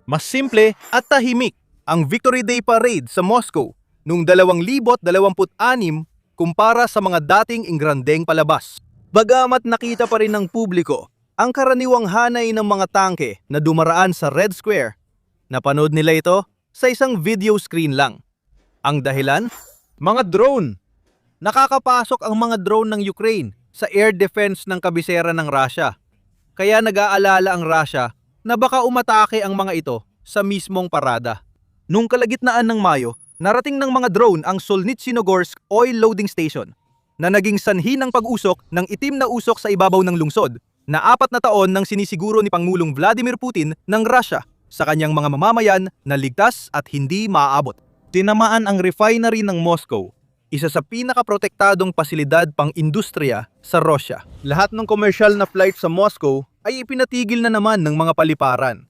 Mas simple at tahimik ang Victory Day Parade sa Moscow noong 2026 kumpara sa mga dating ingrandeng palabas. Bagamat nakita pa rin ng publiko ang karaniwang hanay ng mga tangke na dumaraan sa Red Square, napanood nila ito sa isang video screen lang. Ang dahilan? Mga drone. Nakakapasok ang mga drone ng Ukraine sa air defense ng kabisera ng Russia. Kaya nag-aalala ang Russia na baka umatake ang mga ito sa mismong parada. Nung kalagitnaan ng Mayo, narating ng mga drone ang Solnitsynogorsk Oil Loading Station na naging sanhi ng pag-usok ng itim na usok sa ibabaw ng lungsod na 4 na taon nang sinisiguro ni Pangulong Vladimir Putin ng Russia sa kanyang mga mamamayan na ligtas at hindi maaabot. Tinamaan ang refinery ng Moscow, isa sa pinakaprotektadong pasilidad pang-industriya sa Russia. Lahat ng commercial na flight sa Moscow ay ipinatigil na naman ng mga paliparan.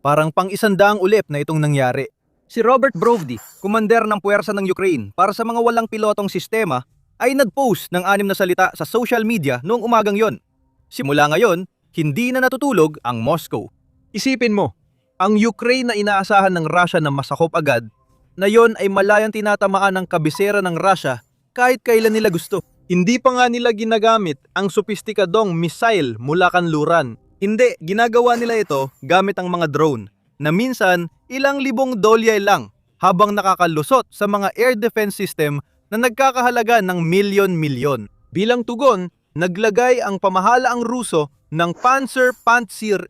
Parang pang-100 ulit na itong nangyari. Si Robert Brovdi, kumander ng puwersa ng Ukraine para sa mga walang pilotong sistema, ay nag-post ng 6 na salita sa social media noong umagang yon. Simula ngayon, hindi na natutulog ang Moscow. Isipin mo, ang Ukraine na inaasahan ng Russia na masakop agad, na yon ay malayang tinatamaan ng kabisera ng Russia kahit kailan nila gusto. Hindi pa nga nila ginagamit ang sopistikadong missile mula kanluran. Hindi, ginagawa nila ito gamit ang mga drone na minsan ilang libong dolyar lang habang nakakalusot sa mga air defense system na nagkakahalaga ng milyon-milyon. Bilang tugon, naglagay ang pamahalaang Ruso ng Panzer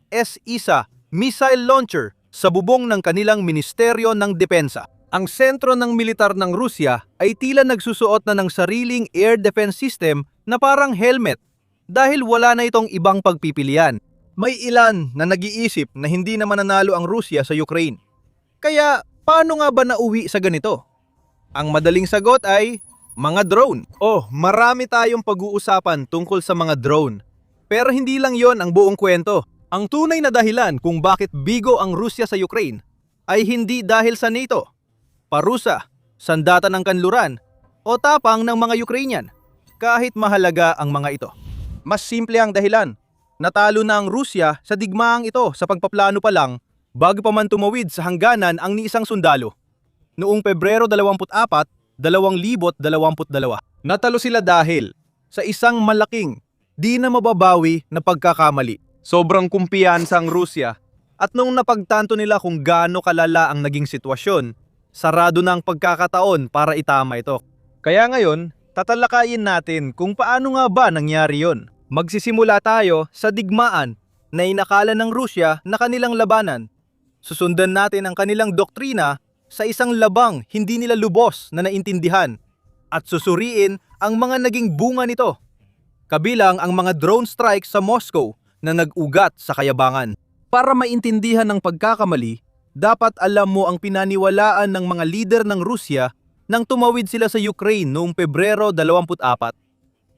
S-1 missile launcher sa bubong ng kanilang Ministeryo ng Depensa. Ang sentro ng militar ng Rusya ay tila nagsusuot na ng sariling air defense system na parang helmet dahil wala na itong ibang pagpipilian. May ilan na nag-iisip na hindi na mananalo ang Rusya sa Ukraine. Kaya paano nga ba nauwi sa ganito? Ang madaling sagot ay mga drone. Marami tayong pag-uusapan tungkol sa mga drone. Pero hindi lang yon ang buong kwento. Ang tunay na dahilan kung bakit bigo ang Rusya sa Ukraine ay hindi dahil sa NATO, parusa, sandata ng kanluran, o tapang ng mga Ukrainian, kahit mahalaga ang mga ito. Mas simple ang dahilan. Natalo na ang Rusya sa digmaang ito sa pagpaplano pa lang bago pa man tumawid sa hangganan ang ni isang sundalo. Noong Pebrero 24, 2022, natalo sila dahil sa isang malaking, di na mababawi na pagkakamali. Sobrang kumpiyansa ang Rusya at nung napagtanto nila kung gaano kalala ang naging sitwasyon, sarado na ang pagkakataon para itama ito. Kaya ngayon, tatalakayin natin kung paano nga ba nangyari yon. Magsisimula tayo sa digmaan na inakala ng Rusya na kanilang labanan. Susundan natin ang kanilang doktrina sa isang labang hindi nila lubos na naintindihan at susuriin ang mga naging bunga nito. Kabilang ang mga drone strikes sa Moscow na nag-ugat sa kayabangan. Para maintindihan ng pagkakamali, dapat alam mo ang pinaniwalaan ng mga lider ng Rusya nang tumawid sila sa Ukraine noong Pebrero 24, 2022.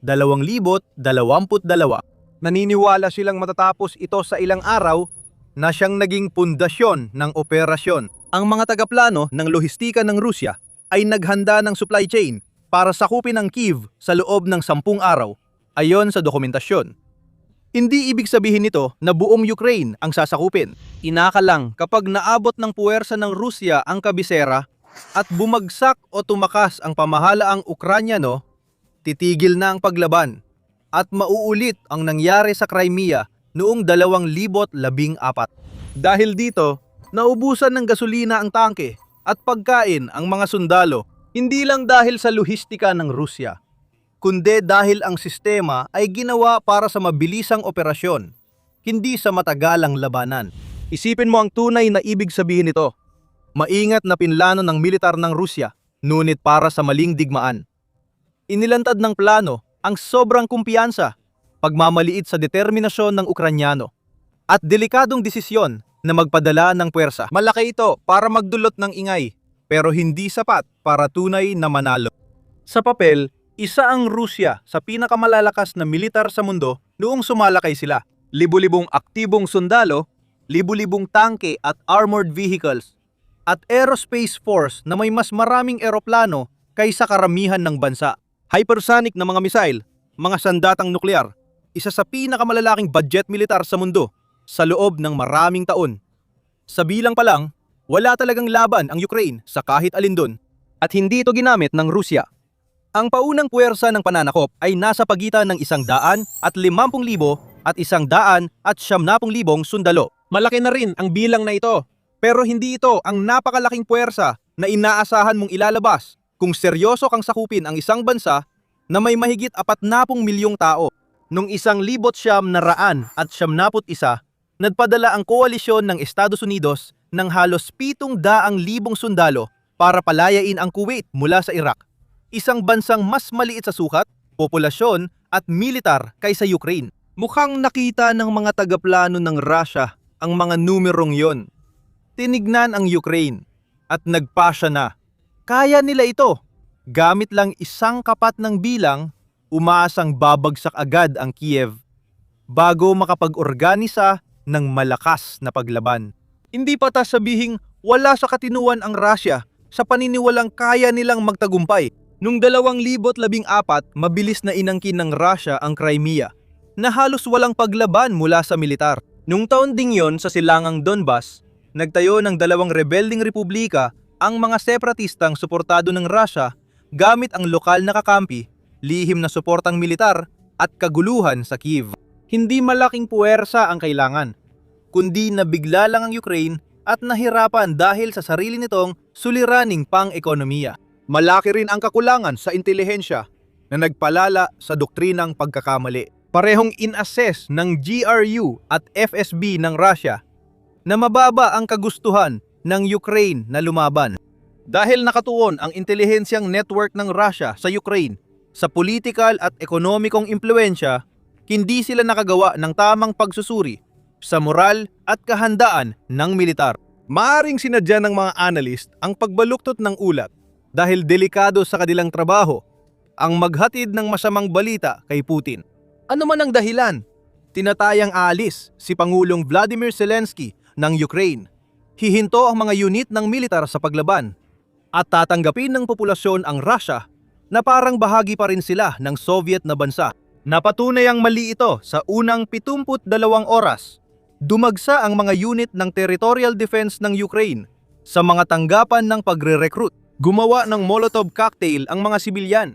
Naniniwala silang matatapos ito sa ilang araw na siyang naging pundasyon ng operasyon. Ang mga tagaplano ng lohistika ng Rusya ay naghanda ng supply chain para sakupin ang Kyiv sa loob ng 10 araw, ayon sa dokumentasyon. Hindi ibig sabihin nito na buong Ukraine ang sasakupin. Inakalang kapag naabot ng puwersa ng Rusya ang kabisera at bumagsak o tumakas ang pamahalaang Ukrainyano, titigil na ang paglaban at mauulit ang nangyari sa Crimea noong 2014. Dahil dito, naubusan ng gasolina ang tangke at pagkain ang mga sundalo, hindi lang dahil sa lohistika ng Rusya, kundi dahil ang sistema ay ginawa para sa mabilisang operasyon, hindi sa matagalang labanan. Isipin mo ang tunay na ibig sabihin nito. Maingat na pinlano ng militar ng Rusya, ngunit para sa maling digmaan. Inilantad ng plano ang sobrang kumpiyansa, pagmamaliit sa determinasyon ng Ukrainyano, at delikadong desisyon na magpadala ng puwersa. Malaki ito para magdulot ng ingay, pero hindi sapat para tunay na manalo. Sa papel, isa ang Rusya sa pinakamalalakas na militar sa mundo noong sumalakay sila. Libu-libong aktibong sundalo, libu-libong tangke at armored vehicles, at aerospace force na may mas maraming eroplano kaysa karamihan ng bansa. Hypersonic na mga missile, mga sandatang nuklear, isa sa pinakamalalaking budget militar sa mundo sa loob ng maraming taon. Sa bilang pa lang, wala talagang laban ang Ukraine sa kahit alin dun at hindi ito ginamit ng Rusya. Ang paunang puwersa ng pananakop ay nasa pagitan ng 150,000 at 170,000 sundalo. Malaki na rin ang bilang na ito, pero hindi ito ang napakalaking puwersa na inaasahan mong ilalabas kung seryoso kang sakupin ang isang bansa na may mahigit 40 milyong tao. Noong 1971, nagpadala ang koalisyon ng Estados Unidos ng halos 700,000 sundalo para palayain ang Kuwait mula sa Iraq, isang bansang mas maliit sa sukat, populasyon at militar kaysa Ukraine. Mukhang nakita ng mga tagaplano ng Russia ang mga numerong yon. Tinignan ang Ukraine at nagpasya na. Kaya nila ito. Gamit lang isang kapat ng bilang, umaasang babagsak agad ang Kiev bago makapag-organisa ng malakas na paglaban. Hindi pa sabihing wala sa katinuan ang Russia sa paniniwalang kaya nilang magtagumpay. Noong 2014, mabilis na inangkin ng Russia ang Crimea na halos walang paglaban mula sa militar. Noong taon ding yon sa silangang Donbas, nagtayo ng 2 rebelding republika ang mga separatistang suportado ng Russia gamit ang lokal na kakampi, lihim na suportang militar at kaguluhan sa Kiev. Hindi malaking puwersa ang kailangan, kundi nabigla lang ang Ukraine at nahirapan dahil sa sarili nitong suliraning pang-ekonomiya. Malaki rin ang kakulangan sa intelihensya na nagpalala sa doktrinang pagkakamali. Parehong in-assess ng GRU at FSB ng Russia na mababa ang kagustuhan ng Ukraine na lumaban. Dahil nakatuon ang intelihensyang network ng Russia sa Ukraine sa political at ekonomikong impluensya, hindi sila nakagawa ng tamang pagsusuri sa moral at kahandaan ng militar. Maaring sinadya ng mga analyst ang pagbaluktot ng ulat dahil delikado sa kanilang trabaho ang maghatid ng masamang balita kay Putin. Ano man ang dahilan, tinatayang aalis si Pangulong Vladimir Zelensky ng Ukraine. Hihinto ang mga unit ng militar sa paglaban at tatanggapin ng populasyon ang Russia na parang bahagi pa rin sila ng Soviet na bansa. Napatunay ang mali ito sa unang 72 oras. Dumagsa ang mga unit ng Territorial Defense ng Ukraine sa mga tanggapan ng pagre-recruit. Gumawa ng Molotov cocktail ang mga sibilyan.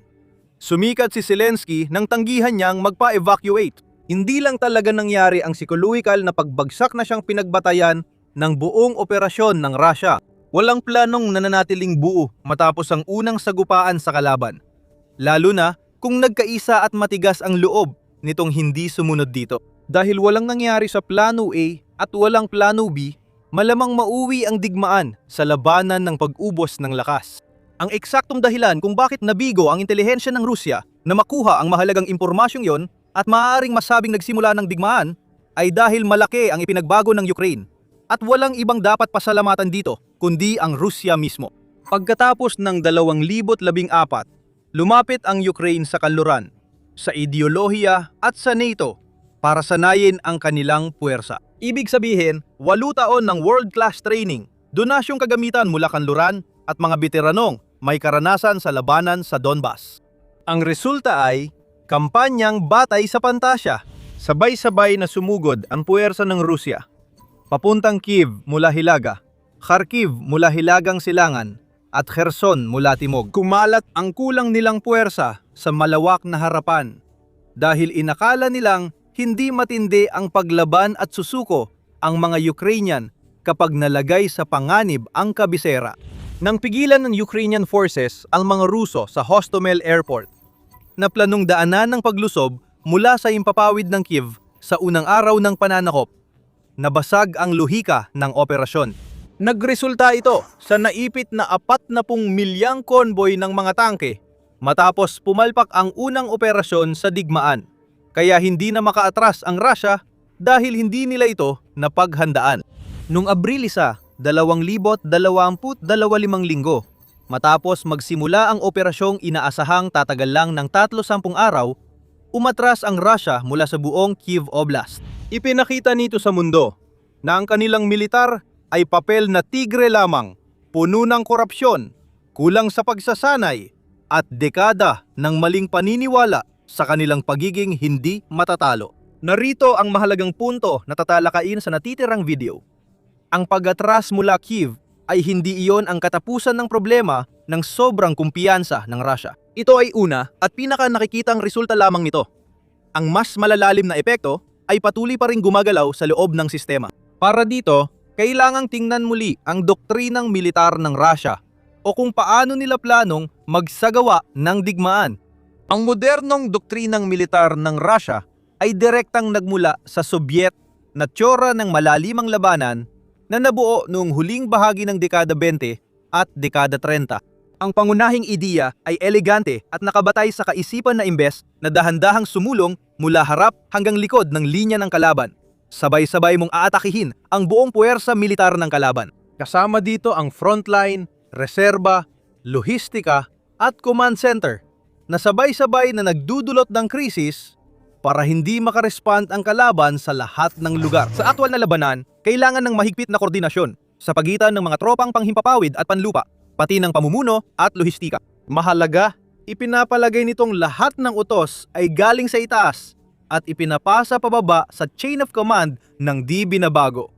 Sumikat si Zelensky nang tanggihan niyang magpa-evacuate. Hindi lang talaga nangyari ang psychological na pagbagsak na siyang pinagbatayan ng buong operasyon ng Russia. Walang planong nananatiling buo matapos ang unang sagupaan sa kalaban. Lalo na kung nagkaisa at matigas ang loob nitong hindi sumunod dito. Dahil walang nangyari sa plano A at walang plano B, malamang mauwi ang digmaan sa labanan ng pag-ubos ng lakas. Ang eksaktong dahilan kung bakit nabigo ang intelihensya ng Rusya na makuha ang mahalagang impormasyong yon at maaaring masabing nagsimula ng digmaan ay dahil malaki ang ipinagbago ng Ukraine at walang ibang dapat pasalamatan dito kundi ang Rusya mismo. Pagkatapos ng 2014, lumapit ang Ukraine sa kanluran, sa ideolohiya at sa NATO para sanayin ang kanilang puwersa. Ibig sabihin, 8 taon ng world-class training, donasyong kagamitan mula kanluran at mga veteranong may karanasan sa labanan sa Donbas. Ang resulta ay kampanyang batay sa pantasya. Sabay-sabay na sumugod ang puwersa ng Rusya. Papuntang Kiev mula Hilaga, Kharkiv mula Hilagang Silangan, at Kherson mula Timog. Kumalat ang kulang nilang puwersa sa malawak na harapan dahil inakala nilang hindi matindi ang paglaban at susuko ang mga Ukrainian kapag nalagay sa panganib ang kabisera. Nang pigilan ng Ukrainian forces ang mga Ruso sa Hostomel Airport na planong daanan ng paglusob mula sa impapawid ng Kiev sa unang araw ng pananakop, nabasag ang lohika ng operasyon. Nagresulta ito sa naipit na 40 milyang konboy ng mga tangke matapos pumalpak ang unang operasyon sa digmaan. Kaya hindi na makaatras ang Russia dahil hindi nila ito napaghandaan. Noong Abril 1, 2025 linggo, matapos magsimula ang operasyong inaasahang tatagal lang ng 30 araw, umatras ang Russia mula sa buong Kiev Oblast. Ipinakita nito sa mundo na ang kanilang militar ay papel na tigre lamang, puno ng korupsyon, kulang sa pagsasanay, at dekada ng maling paniniwala sa kanilang pagiging hindi matatalo. Narito ang mahalagang punto na tatalakayin sa natitirang video. Ang pag-atras mula Kyiv ay hindi iyon ang katapusan ng problema ng sobrang kumpiyansa ng Russia. Ito ay una at pinaka nakikitang resulta lamang nito. Ang mas malalalim na epekto ay patuloy pa ring gumagalaw sa loob ng sistema. Para dito, kailangang tingnan muli ang doktrinang militar ng Russia o kung paano nila planong magsagawa ng digmaan. Ang modernong doktrinang militar ng Russia ay direktang nagmula sa Soviet na tsura ng malalimang labanan na nabuo noong huling bahagi ng dekada 20 at dekada 30. Ang pangunahing ideya ay elegante at nakabatay sa kaisipan na imbes na dahan-dahang sumulong mula harap hanggang likod ng linya ng kalaban. Sabay-sabay mong aatakihin ang buong puwersa militar ng kalaban. Kasama dito ang frontline, reserba, lohistika at command center na sabay-sabay na nagdudulot ng krisis para hindi makarespond ang kalaban sa lahat ng lugar. Sa aktwal na labanan, kailangan ng mahigpit na koordinasyon sa pagitan ng mga tropang panghimpapawid at panlupa, pati ng pamumuno at lohistika. Mahalaga, ipinapalagay nitong lahat ng utos ay galing sa itaas at ipinapasa pababa sa chain of command ng di binabago.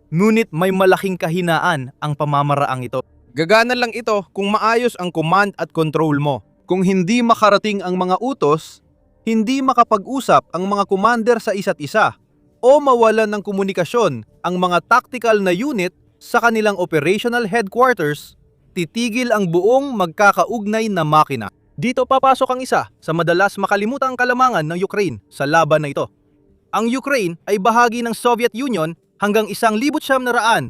Ngunit may malaking kahinaan ang pamamaraang ito. Gagana lang ito kung maayos ang command at control mo. Kung hindi makarating ang mga utos, hindi makapag-usap ang mga commander sa isa't isa o mawalan ng komunikasyon ang mga tactical na unit sa kanilang operational headquarters, titigil ang buong magkakaugnay na makina. Dito papasok ang isa sa madalas makalimutang kalamangan ng Ukraine sa laban na ito. Ang Ukraine ay bahagi ng Soviet Union hanggang 1991.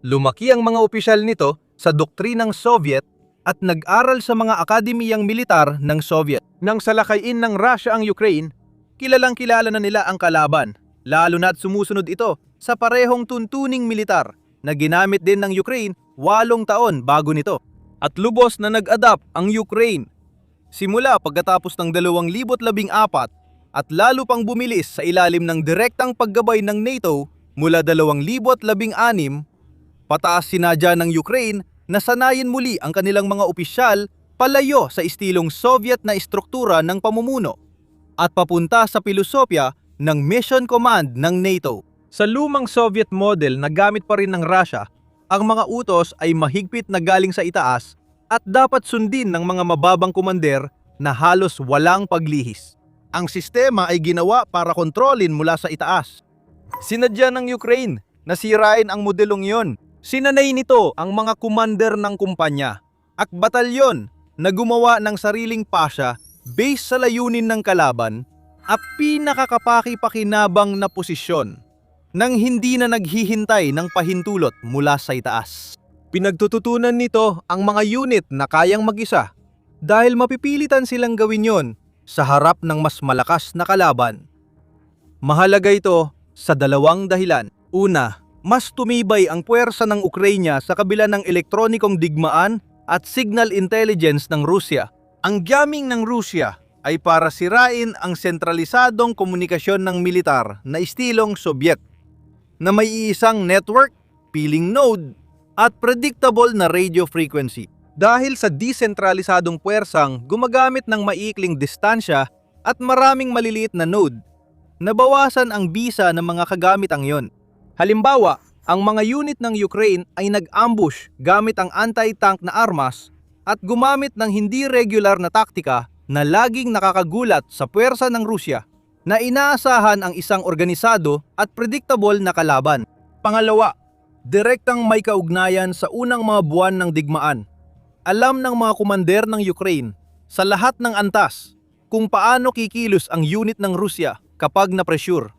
Lumaki ang mga opisyal nito sa doktrinang Soviet at nag-aral sa mga akademiyang militar ng Soviet. Nang salakayin ng Russia ang Ukraine, kilalang-kilala na nila ang kalaban, lalo na't sumusunod ito sa parehong tuntuning militar na ginamit din ng Ukraine 8 taon bago nito. At lubos na nag-adapt ang Ukraine simula pagkatapos ng 2014 at lalo pang bumilis sa ilalim ng direktang paggabay ng NATO mula 2016, pataas sinadya ng Ukraine na sanayin muli ang kanilang mga opisyal palayo sa istilong Soviet na istruktura ng pamumuno at papunta sa pilosopya ng mission command ng NATO. Sa lumang Soviet model na gamit pa rin ng Russia, ang mga utos ay mahigpit na galing sa itaas at dapat sundin ng mga mababang komander na halos walang paglihis. Ang sistema ay ginawa para kontrolin mula sa itaas. Sinadya ng Ukraine na sirain ang modelong yon. Sinanay nito ang mga commander ng kumpanya at batalyon na gumawa ng sariling pasya based sa layunin ng kalaban at pinakakapaki-pakinabang na posisyon nang hindi na naghihintay ng pahintulot mula sa itaas. Pinagtututunan nito ang mga unit na kayang mag-isa dahil mapipilitan silang gawin yon sa harap ng mas malakas na kalaban. Mahalaga ito sa 2 dahilan. Una, mas tumibay ang puwersa ng Ukraine sa kabila ng elektronikong digmaan at signal intelligence ng Rusya. Ang gaming ng Rusya ay para sirain ang sentralisadong komunikasyon ng militar na istilong Soviet, na may iisang network, peeling node, at predictable na radio frequency. Dahil sa desentralisadong puwersang gumagamit ng maiikling distansya at maraming maliliit na node, nabawasan ang bisa ng mga kagamitang yon. Halimbawa, ang mga unit ng Ukraine ay nag-ambush gamit ang anti-tank na armas at gumamit ng hindi regular na taktika na laging nakakagulat sa puwersa ng Rusya na inaasahan ang isang organisado at predictable na kalaban. Pangalawa, direktang may kaugnayan sa unang mga buwan ng digmaan. Alam ng mga komander ng Ukraine sa lahat ng antas kung paano kikilos ang unit ng Rusya kapag na-pressure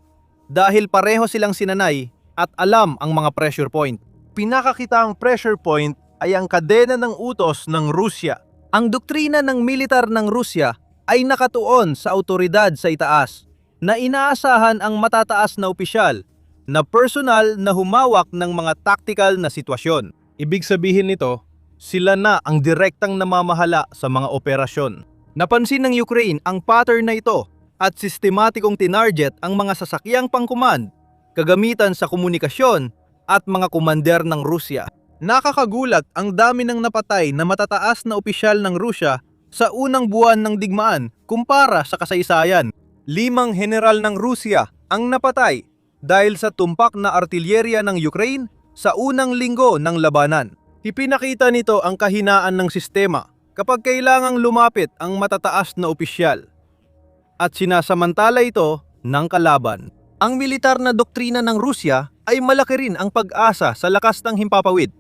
dahil pareho silang sinanay at alam ang mga pressure point. Pinakakitaang pressure point ay ang kadena ng utos ng Rusya. Ang doktrina ng militar ng Rusya ay nakatuon sa awtoridad sa itaas na inaasahan ang matataas na opisyal na personal na humawak ng mga tactical na sitwasyon. Ibig sabihin nito, sila na ang direktang namamahala sa mga operasyon. Napansin ng Ukraine ang pattern na ito at sistematikong tinarget ang mga sasakyang pangkumand, kagamitan sa komunikasyon at mga komander ng Rusya. Nakakagulat ang dami ng napatay na matataas na opisyal ng Rusya sa unang buwan ng digmaan kumpara sa kasaysayan. 5 general ng Rusya ang napatay dahil sa tumpak na artilyerya ng Ukraine sa unang linggo ng labanan. Ipinakita nito ang kahinaan ng sistema kapag kailangang lumapit ang matataas na opisyal at sinasamantala ito ng kalaban. Ang militar na doktrina ng Rusya ay malaki rin ang pag-asa sa lakas ng himpapawid.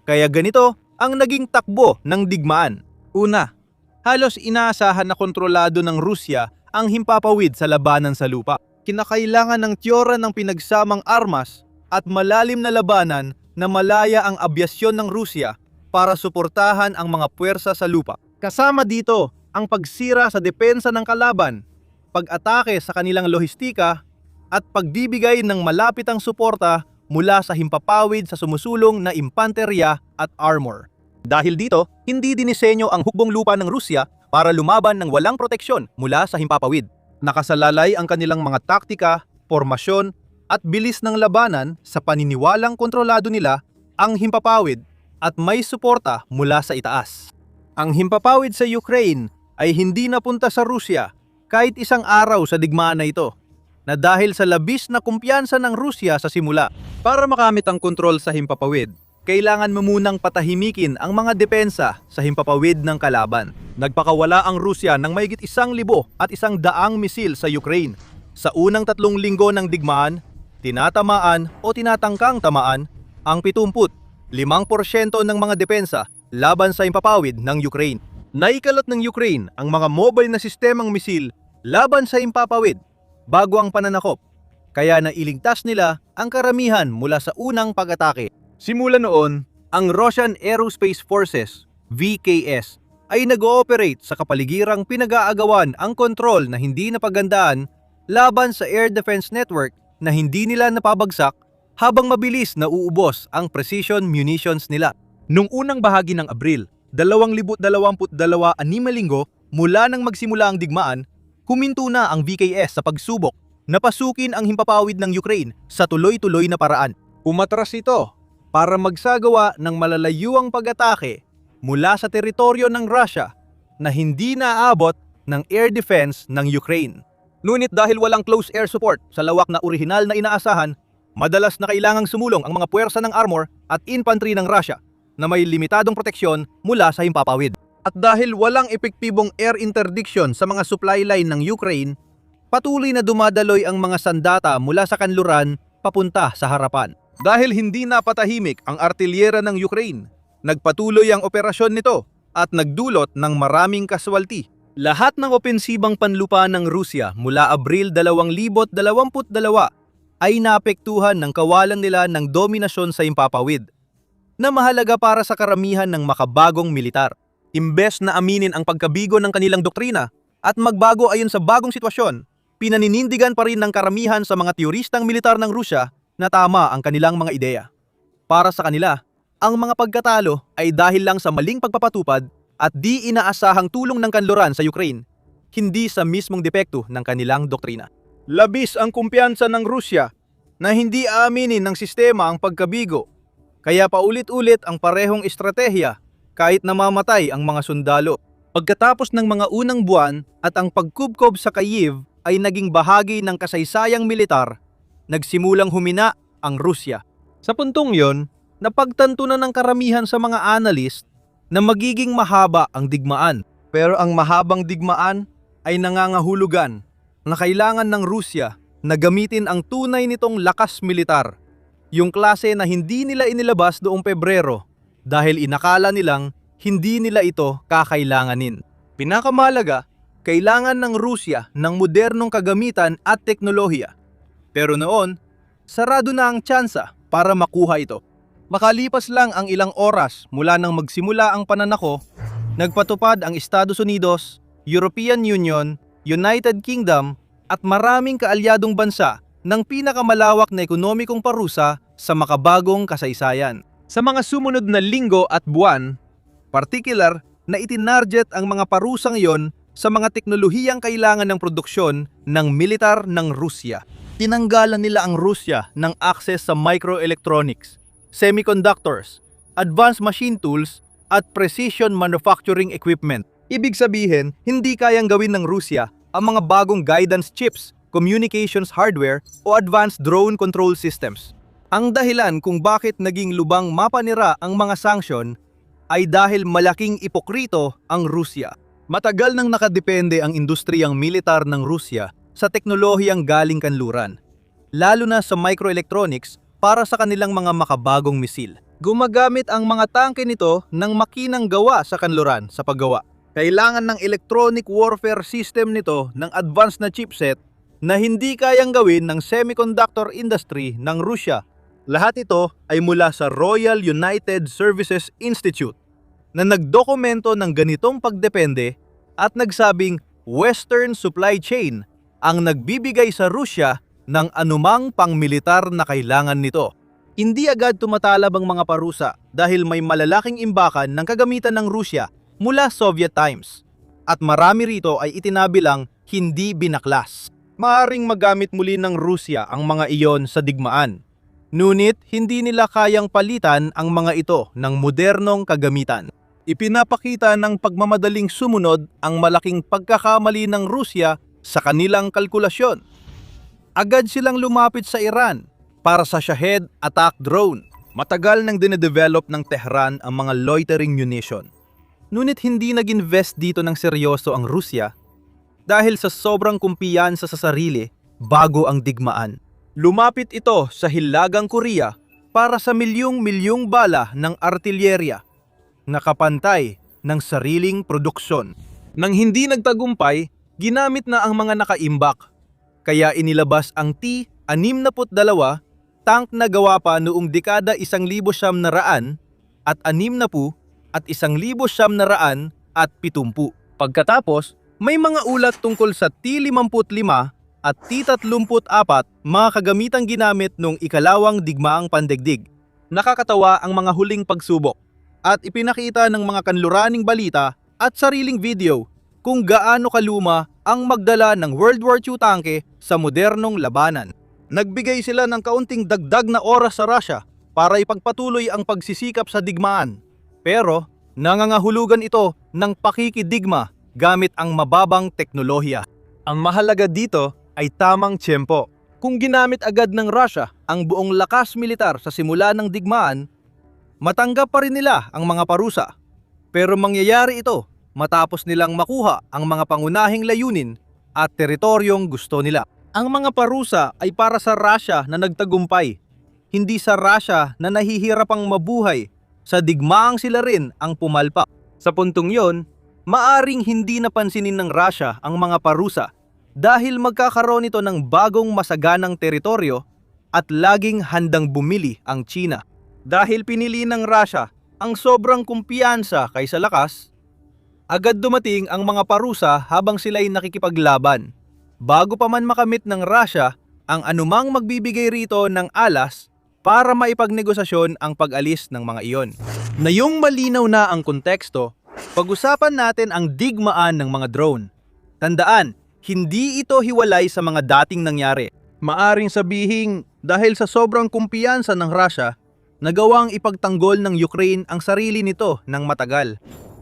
Kaya ganito ang naging takbo ng digmaan. Una, halos inaasahan na kontrolado ng Rusya ang himpapawid sa labanan sa lupa. Kinakailangan ng tiyora ng pinagsamang armas at malalim na labanan na malaya ang abyasyon ng Rusya para suportahan ang mga puwersa sa lupa. Kasama dito ang pagsira sa depensa ng kalaban, pag-atake sa kanilang lohistika, at pagbibigay ng malapitang suporta mula sa himpapawid sa sumusulong na impanterya at armor. Dahil dito, hindi dinisenyo ang hukbong lupa ng Rusya para lumaban ng walang proteksyon mula sa himpapawid. Nakasalalay ang kanilang mga taktika, formasyon, at bilis ng labanan sa paniniwalang kontrolado nila ang himpapawid at may suporta mula sa itaas. Ang himpapawid sa Ukraine ay hindi napunta sa Rusya kahit isang araw sa digmaan na ito, na dahil sa labis na kumpiyansa ng Rusya sa simula. Para makamit ang kontrol sa himpapawid, kailangan mo munang patahimikin ang mga depensa sa himpapawid ng kalaban. Nagpakawala ang Rusya ng mahigit 1,100 misil sa Ukraine. Sa unang 3 linggo ng digmaan, tinatamaan o tinatangkang tamaan ang 75% ng mga depensa laban sa himpapawid ng Ukraine. Naikalot ng Ukraine ang mga mobile na sistemang misil laban sa himpapawid bago ang pananakop, kaya nailigtas nila ang karamihan mula sa unang pag-atake. Simula noon, ang Russian Aerospace Forces, VKS, ay nag-ooperate sa kapaligirang pinag-aagawan ang kontrol na hindi napagandaan laban sa Air Defense Network na hindi nila napabagsak habang mabilis na uubos ang precision munitions nila. Nung unang bahagi ng Abril, 2022, 6 linggo mula nang magsimula ang digmaan, huminto na ang VKS sa pagsubok na pasukin ang himpapawid ng Ukraine sa tuloy-tuloy na paraan. Umatras ito para magsagawa ng malalayuang pag-atake mula sa teritoryo ng Russia na hindi naaabot ng air defense ng Ukraine. Ngunit dahil walang close air support sa lawak na orihinal na inaasahan, madalas na kailangang sumulong ang mga puwersa ng armor at infantry ng Russia na may limitadong proteksyon mula sa himpapawid. At dahil walang epektibong air interdiction sa mga supply line ng Ukraine, patuloy na dumadaloy ang mga sandata mula sa kanluran papunta sa harapan. Dahil hindi napatahimik ang artilyera ng Ukraine, nagpatuloy ang operasyon nito at nagdulot ng maraming kaswalti. Lahat ng opensibang panlupa ng Rusya mula Abril 2022 ay naapektuhan ng kawalan nila ng dominasyon sa himpapawid, na mahalaga para sa karamihan ng makabagong militar. Imbes na aminin ang pagkabigo ng kanilang doktrina at magbago ayon sa bagong sitwasyon, pinaninindigan pa rin ng karamihan sa mga teoristang militar ng Rusya na tama ang kanilang mga ideya. Para sa kanila, ang mga pagkatalo ay dahil lang sa maling pagpapatupad at di inaasahang tulong ng kanluran sa Ukraine, hindi sa mismong depekto ng kanilang doktrina. Labis ang kumpiyansa ng Rusya na hindi aaminin ng sistema ang pagkabigo, kaya paulit-ulit ang parehong estratehiya kahit namamatay ang mga sundalo. Pagkatapos ng mga unang buwan at ang pagkubkob sa Kyiv ay naging bahagi ng kasaysayang militar, nagsimulang humina ang Rusya. Sa puntong yon, napagtanto na ng karamihan sa mga analyst na magiging mahaba ang digmaan. Pero ang mahabang digmaan ay nangangahulugan na kailangan ng Rusya na gamitin ang tunay nitong lakas militar, yung klase na hindi nila inilabas noong Pebrero dahil inakala nilang hindi nila ito kakailanganin. Pinakamalaga, kailangan ng Rusya ng modernong kagamitan at teknolohiya. Pero noon, sarado na ang tsansa para makuha ito. Makalipas lang ang ilang oras mula nang magsimula ang pananako, nagpatupad ang Estados Unidos, European Union, United Kingdom at maraming kaalyadong bansa ng pinakamalawak na ekonomikong parusa sa makabagong kasaysayan. Sa mga sumunod na linggo at buwan, partikular na itinarget ang mga parusang iyon sa mga teknolohiyang kailangan ng produksyon ng militar ng Rusya. Tinanggalan nila ang Rusya ng access sa microelectronics, semiconductors, advanced machine tools at precision manufacturing equipment. Ibig sabihin, hindi kayang gawin ng Rusya ang mga bagong guidance chips communications hardware o advanced drone control systems. Ang dahilan kung bakit naging lubang mapanira ang mga sanksyon ay dahil malaking ipokrito ang Rusya. Matagal nang nakadepende ang industriyang militar ng Rusya sa teknolohiyang galing kanluran, lalo na sa microelectronics para sa kanilang mga makabagong misil. Gumagamit ang mga tangke nito ng makinang gawa sa kanluran sa paggawa. Kailangan ng electronic warfare system nito ng advanced na chipset na hindi kayang gawin ng semiconductor industry ng Rusya. Lahat ito ay mula sa Royal United Services Institute na nagdokumento ng ganitong pagdepende at nagsabing Western supply chain ang nagbibigay sa Rusya ng anumang pangmilitar na kailangan nito. Hindi agad tumatalab ang mga parusa dahil may malalaking imbakan ng kagamitan ng Rusya mula Soviet times at marami rito ay itinabilang hindi binaklas. Maaring magamit muli ng Rusya ang mga iyon sa digmaan. Ngunit hindi nila kayang palitan ang mga ito ng modernong kagamitan. Ipinapakita ng pagmamadaling sumunod ang malaking pagkakamali ng Rusya sa kanilang kalkulasyon. Agad silang lumapit sa Iran para sa Shahed attack drone. Matagal nang dinedevelop ng Tehran ang mga loitering munition. Ngunit hindi nag-invest dito ng seryoso ang Rusya dahil sa sobrang kumpiyansa sa sarili bago ang digmaan. Lumapit ito sa Hilagang Korea para sa milyong-milyong bala ng artilyerya na kapantay ng sariling produksyon. Nang hindi nagtagumpay, ginamit na ang mga nakaimbak. Kaya inilabas ang T-62 tank na gawa pa noong dekada 1900 at 60 at 1970. Pagkatapos, may mga ulat tungkol sa T-55 at T-34 mga kagamitang ginamit noong ikalawang digmaang pandaigdig. Nakakatawa ang mga huling pagsubok at ipinakita ng mga kanluraning balita at sariling video kung gaano kaluma ang magdala ng World War II tangke sa modernong labanan. Nagbigay sila ng kaunting dagdag na oras sa Russia para ipagpatuloy ang pagsisikap sa digmaan. Pero nangangahulugan ito ng pakikidigma gamit ang mababang teknolohiya. Ang mahalaga dito ay tamang tiyempo. Kung ginamit agad ng Russia ang buong lakas militar sa simula ng digmaan, matanggap pa rin nila ang mga parusa. Pero mangyayari ito matapos nilang makuha ang mga pangunahing layunin at teritoryong gusto nila. Ang mga parusa ay para sa Russia na nagtagumpay, hindi sa Russia na nahihirapang mabuhay sa digmaang sila rin ang pumalpak. Sa puntong yon, maaring hindi napansinin ng Russia ang mga parusa dahil magkakaroon ito ng bagong masaganang teritoryo at laging handang bumili ang China. Dahil pinili ng Russia ang sobrang kumpiyansa kaysa lakas, agad dumating ang mga parusa habang sila'y nakikipaglaban. Bago pa man makamit ng Russia ang anumang magbibigay rito ng alas para maipagnegosasyon ang pag-alis ng mga iyon. Ngayong malinaw na ang konteksto, pag-usapan natin ang digmaan ng mga drone. Tandaan, hindi ito hiwalay sa mga dating nangyari. Maaring sabihing dahil sa sobrang kumpiyansa ng Russia, nagawang ipagtanggol ng Ukraine ang sarili nito ng matagal.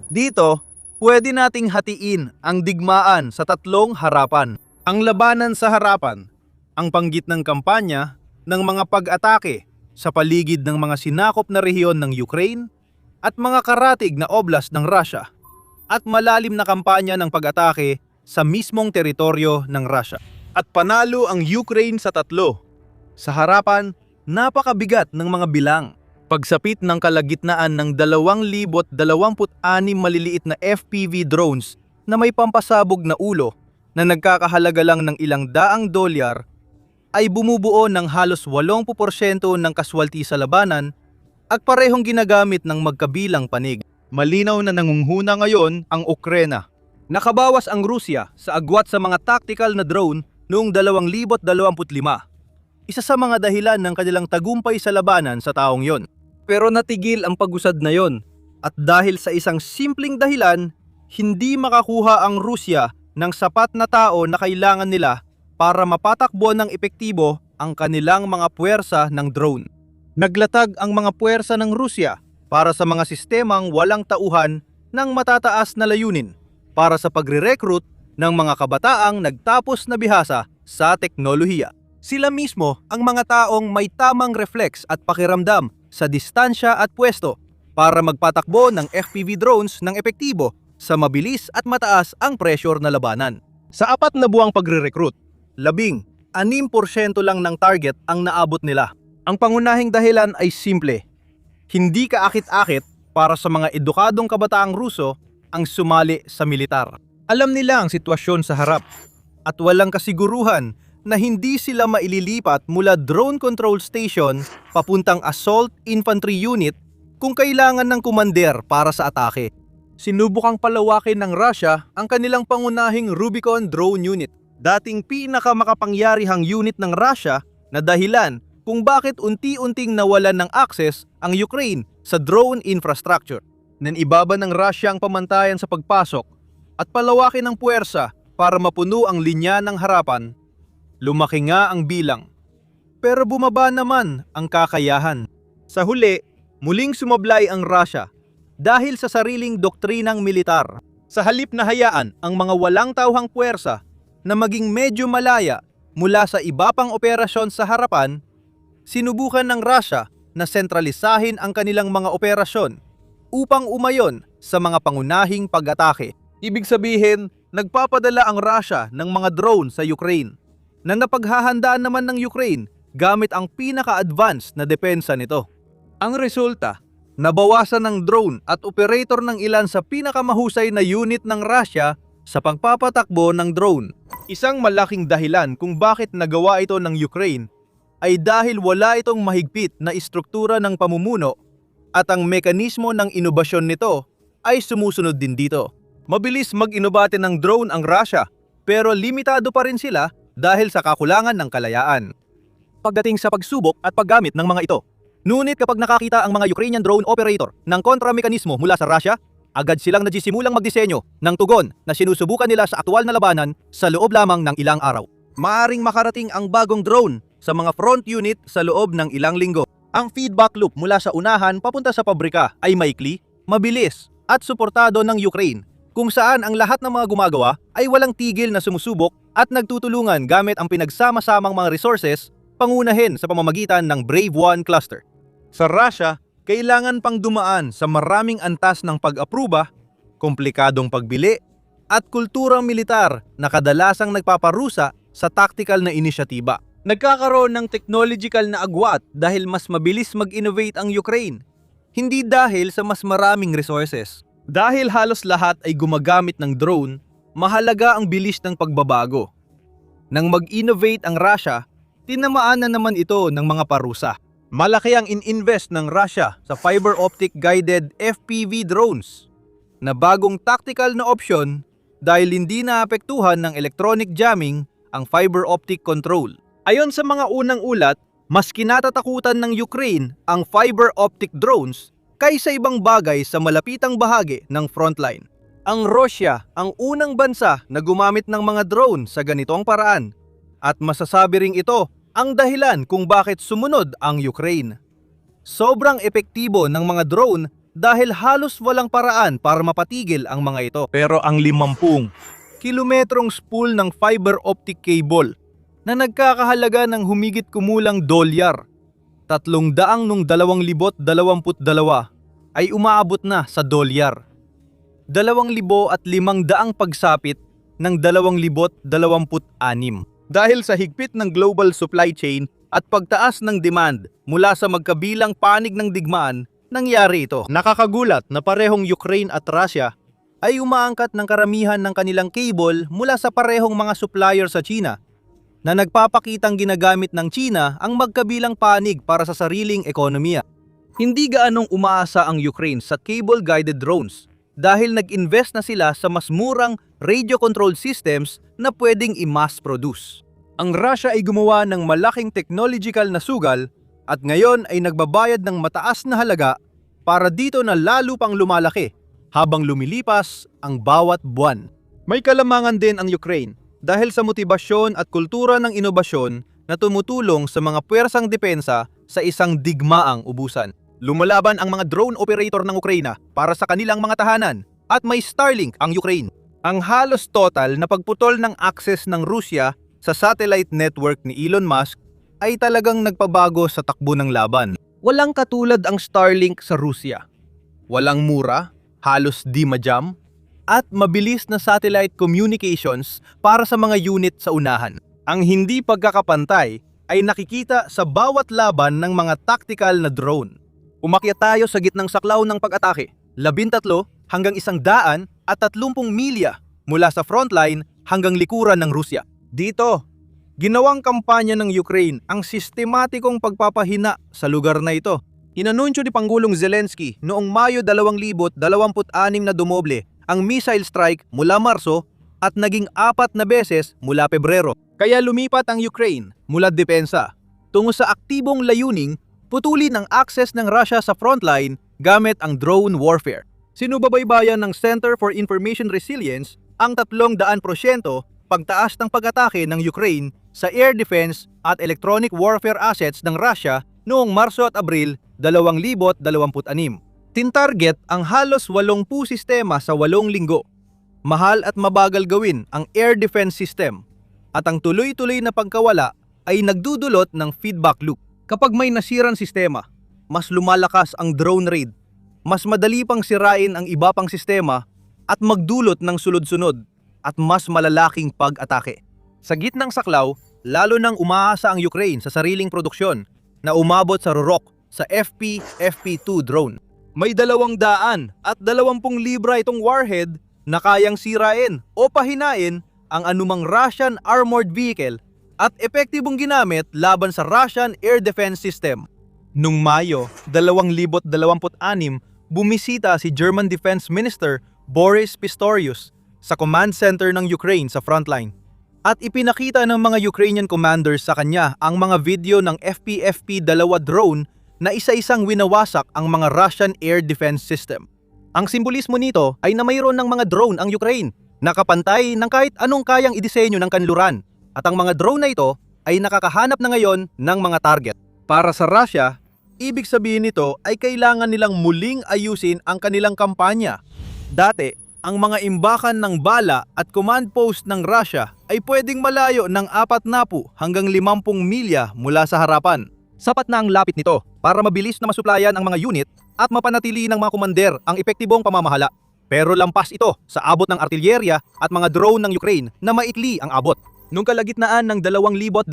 Dito, pwede nating hatiin ang digmaan sa tatlong harapan. Ang labanan sa harapan, ang panggitnang kampanya ng mga pag-atake sa paligid ng mga sinakop na rehiyon ng Ukraine at mga karatig na oblast ng Russia at malalim na kampanya ng pag-atake sa mismong teritoryo ng Russia. At panalo ang Ukraine sa tatlo. Sa harapan, napakabigat ng mga bilang. Pagsapit ng kalagitnaan ng 2,026 maliliit na FPV drones na may pampasabog na ulo na nagkakahalaga lang ng ilang daang dolyar ay bumubuo ng halos 80% ng kaswalti sa labanan at parehong ginagamit ng magkabilang panig. Malinaw na nangunghuna ngayon ang Ukraine. Nakabawas ang Rusya sa agwat sa mga tactical na drone noong 2025. Isa sa mga dahilan ng kanilang tagumpay sa labanan sa taong yon. Pero natigil ang pag-usad na yon. At dahil sa isang simpleng dahilan, hindi makakuha ang Rusya ng sapat na tao na kailangan nila para mapatakbo ng epektibo ang kanilang mga puwersa ng drone. Naglatag ang mga puwersa ng Rusya para sa mga sistemang walang tauhan ng matataas na layunin para sa pagre-recruit ng mga kabataang nagtapos na bihasa sa teknolohiya. Sila mismo ang mga taong may tamang reflex at pakiramdam sa distansya at pwesto para magpatakbo ng FPV drones ng epektibo sa mabilis at mataas ang pressure na labanan. Sa 4 na buwang pagre-recruit, 16% lang ng target ang naabot nila. Ang pangunahing dahilan ay simple. Hindi kaakit-akit para sa mga edukadong kabataang Ruso ang sumali sa militar. Alam nila ang sitwasyon sa harap at walang kasiguruhan na hindi sila maililipat mula drone control station papuntang assault infantry unit kung kailangan ng kumander para sa atake. Sinubukang palawakin ng Russia ang kanilang pangunahing Rubicon drone unit, dating pinakamakapangyarihang unit ng Russia na dahilan kung bakit unti-unting nawalan ng access ang Ukraine sa drone infrastructure. Nanibaba ng Russia ang pamantayan sa pagpasok at palawakin ng puwersa para mapuno ang linya ng harapan. Lumaki nga ang bilang, pero bumaba naman ang kakayahan. Sa huli, muling sumablay ang Russia dahil sa sariling doktrinang militar. Sa halip na hayaan ang mga walang tauhang puwersa na maging medyo malaya mula sa iba pang operasyon sa harapan, sinubukan ng Russia na sentralisahin ang kanilang mga operasyon upang umayon sa mga pangunahing pag-atake. Ibig sabihin, nagpapadala ang Russia ng mga drone sa Ukraine na napaghahandaan naman ng Ukraine gamit ang pinaka-advanced na depensa nito. Ang resulta, nabawasan ng drone at operator ng ilan sa pinakamahusay na unit ng Russia sa pagpapatakbo ng drone. Isang malaking dahilan kung bakit nagawa ito ng Ukraine ay dahil wala itong mahigpit na istruktura ng pamumuno at ang mekanismo ng inobasyon nito ay sumusunod din dito. Mabilis mag-inobate ng drone ang Russia pero limitado pa rin sila dahil sa kakulangan ng kalayaan pagdating sa pagsubok at paggamit ng mga ito. Ngunit kapag nakakita ang mga Ukrainian drone operator ng kontra-mekanismo mula sa Russia, agad silang nagsisimulang magdisenyo ng tugon na sinusubukan nila sa aktual na labanan sa loob lamang ng ilang araw. Maaring makarating ang bagong drone sa mga front unit sa loob ng ilang linggo. Ang feedback loop mula sa unahan papunta sa pabrika ay maikli, mabilis at suportado ng Ukraine, kung saan ang lahat ng mga gumagawa ay walang tigil na sumusubok at nagtutulungan gamit ang pinagsama-samang mga resources, pangunahin sa pamamagitan ng Brave One cluster. Sa Russia, kailangan pang dumaan sa maraming antas ng pag-apruba, komplikadong pagbili, at kulturang militar na kadalasang nagpaparusa sa tactical na inisyatiba. Nagkakaroon ng technological na agwat dahil mas mabilis mag-innovate ang Ukraine, hindi dahil sa mas maraming resources. Dahil halos lahat ay gumagamit ng drone, mahalaga ang bilis ng pagbabago. Nang mag-innovate ang Russia, tinamaan na naman ito ng mga parusa. Malaki ang in-invest ng Russia sa fiber optic guided FPV drones na bagong tactical na opsyon dahil hindi naapektuhan ng electronic jamming ang fiber optic control. Ayon sa mga unang ulat, mas kinatatakutan ng Ukraine ang fiber optic drones kaysa ibang bagay sa malapitang bahagi ng frontline. Ang Russia ang unang bansa na gumamit ng mga drone sa ganitong paraan at masasabi ring ito ang dahilan kung bakit sumunod ang Ukraine. Sobrang epektibo ng mga drone dahil halos walang paraan para mapatigil ang mga ito. Pero ang 50 kilometrong spool ng fiber optic cable na nagkakahalaga ng humigit kumulang $300 nung 2022 ay umaabot na sa $2,500 pagsapit ng 2026. Dahil sa higpit ng global supply chain at pagtaas ng demand mula sa magkabilang panig ng digmaan, nangyari ito. Nakakagulat na parehong Ukraine at Russia ay umaangkat ng karamihan ng kanilang cable mula sa parehong mga supplier sa China na nagpapakitang ginagamit ng China ang magkabilang panig para sa sariling ekonomiya. Hindi gaanong umaasa ang Ukraine sa cable-guided drones dahil nag-invest na sila sa mas murang radio control systems na pwedeng i-mass produce. Ang Russia ay gumawa ng malaking technological na sugal at ngayon ay nagbabayad ng mataas na halaga para dito na lalo pang lumalaki habang lumilipas ang bawat buwan. May kalamangan din ang Ukraine dahil sa motibasyon at kultura ng inobasyon na tumutulong sa mga puwersang depensa sa isang digmaang ubusan. Lumalaban ang mga drone operator ng Ukraina para sa kanilang mga tahanan at may Starlink ang Ukraine. Ang halos total na pagputol ng access ng Rusya sa satellite network ni Elon Musk ay talagang nagpabago sa takbo ng laban. Walang katulad ang Starlink sa Rusya. Walang mura, halos di ma-jam, at mabilis na satellite communications para sa mga unit sa unahan. Ang hindi pagkakapantay ay nakikita sa bawat laban ng mga tactical na drone. Umakyat tayo sa gitnang saklaw ng pag-atake, 13 hanggang 130 milya mula sa frontline hanggang likuran ng Rusya. Dito, ginawang kampanya ng Ukraine ang sistematikong pagpapahina sa lugar na ito. Inanunsyo ni Pangulong Zelensky noong Mayo 2026 na dumoble ang missile strike mula Marso at naging 4 na beses mula Pebrero. Kaya lumipat ang Ukraine mula depensa tungo sa aktibong layuning putulin ang access ng Russia sa frontline gamit ang drone warfare. Sinubabaybayan ng Center for Information Resilience ang 300% pagtaas ng pag-atake ng Ukraine sa air defense at electronic warfare assets ng Russia noong Marso at Abril 2026. Tintarget ang halos 80 sistema sa 8 linggo. Mahal at mabagal gawin ang air defense system at ang tuloy-tuloy na pagkawala ay nagdudulot ng feedback loop. Kapag may nasirang sistema, mas lumalakas ang drone raid, mas madali pang sirain ang iba pang sistema at magdulot ng sunod-sunod at mas malalaking pag-atake. Sa gitnang saklaw, lalo nang umaasa ang Ukraine sa sariling produksyon na umabot sa rorok sa FP-FP2 drone. May 200 at 20 libra itong warhead na kayang sirain o pahinain ang anumang Russian armored vehicle at epektibong ginamit laban sa Russian air defense system. Noong Mayo 2026, bumisita si German Defense Minister Boris Pistorius sa command center ng Ukraine sa frontline at ipinakita ng mga Ukrainian commanders sa kanya ang mga video ng FP-FP2 drone na isa-isang winawasak ang mga Russian air defense system. Ang simbolismo nito ay na mayroon ng mga drone ang Ukraine, nakapantay ng kahit anong kayang idisenyo ng kanluran, at ang mga drone na ito ay nakakahanap na ngayon ng mga target. Para sa Russia, ibig sabihin nito ay kailangan nilang muling ayusin ang kanilang kampanya. Dati, ang mga imbakan ng bala at command post ng Russia ay pwedeng malayo ng 40 hanggang 50 milya mula sa harapan. Sapat na ang lapit nito para mabilis na masuplayan ang mga unit at mapanatili ng mga komander ang epektibong pamamahala. Pero lampas ito sa abot ng artilyerya at mga drone ng Ukraine na maikli ang abot. Noong kalagitnaan ng 2026,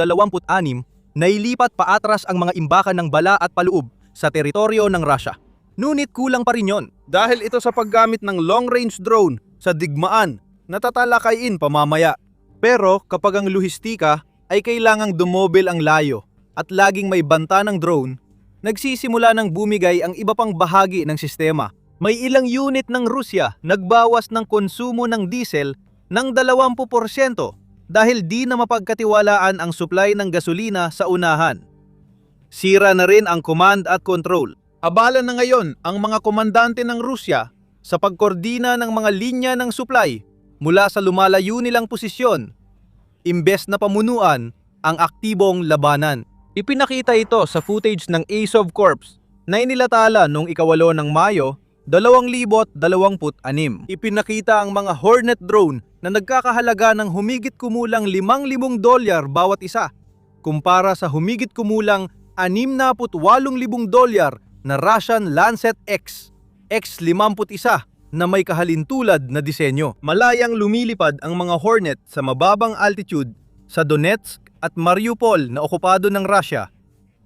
nailipat paatras ang mga imbakan ng bala at paloob sa teritoryo ng Russia. Ngunit kulang pa rin yon dahil ito sa paggamit ng long-range drone sa digmaan na tatalakayin pamamaya. Pero kapag ang lohistika ay kailangang dumoble ang layo at laging may banta ng drone, nagsisimula ng bumigay ang iba pang bahagi ng sistema. May ilang unit ng Rusya nagbawas ng konsumo ng diesel ng 20% dahil di na mapagkatiwalaan ang supply ng gasolina sa unahan. Sira na rin ang command at control. Abala na ngayon ang mga komandante ng Rusya sa pagkoordina ng mga linya ng supply mula sa lumalayo nilang posisyon, imbes na pamunuan ang aktibong labanan. Ipinakita ito sa footage ng Azov Corps na inilathala noong 8 ng Mayo 2026. Ipinakita ang mga Hornet drone na nagkakahalaga ng humigit kumulang $5,000 bawat isa, kumpara sa humigit kumulang $68,000 na Russian Lancet X-51 na may kahalintulad na disenyo. Malayang lumilipad ang mga Hornet sa mababang altitude sa Donetsk at Mariupol na okupado ng Russia.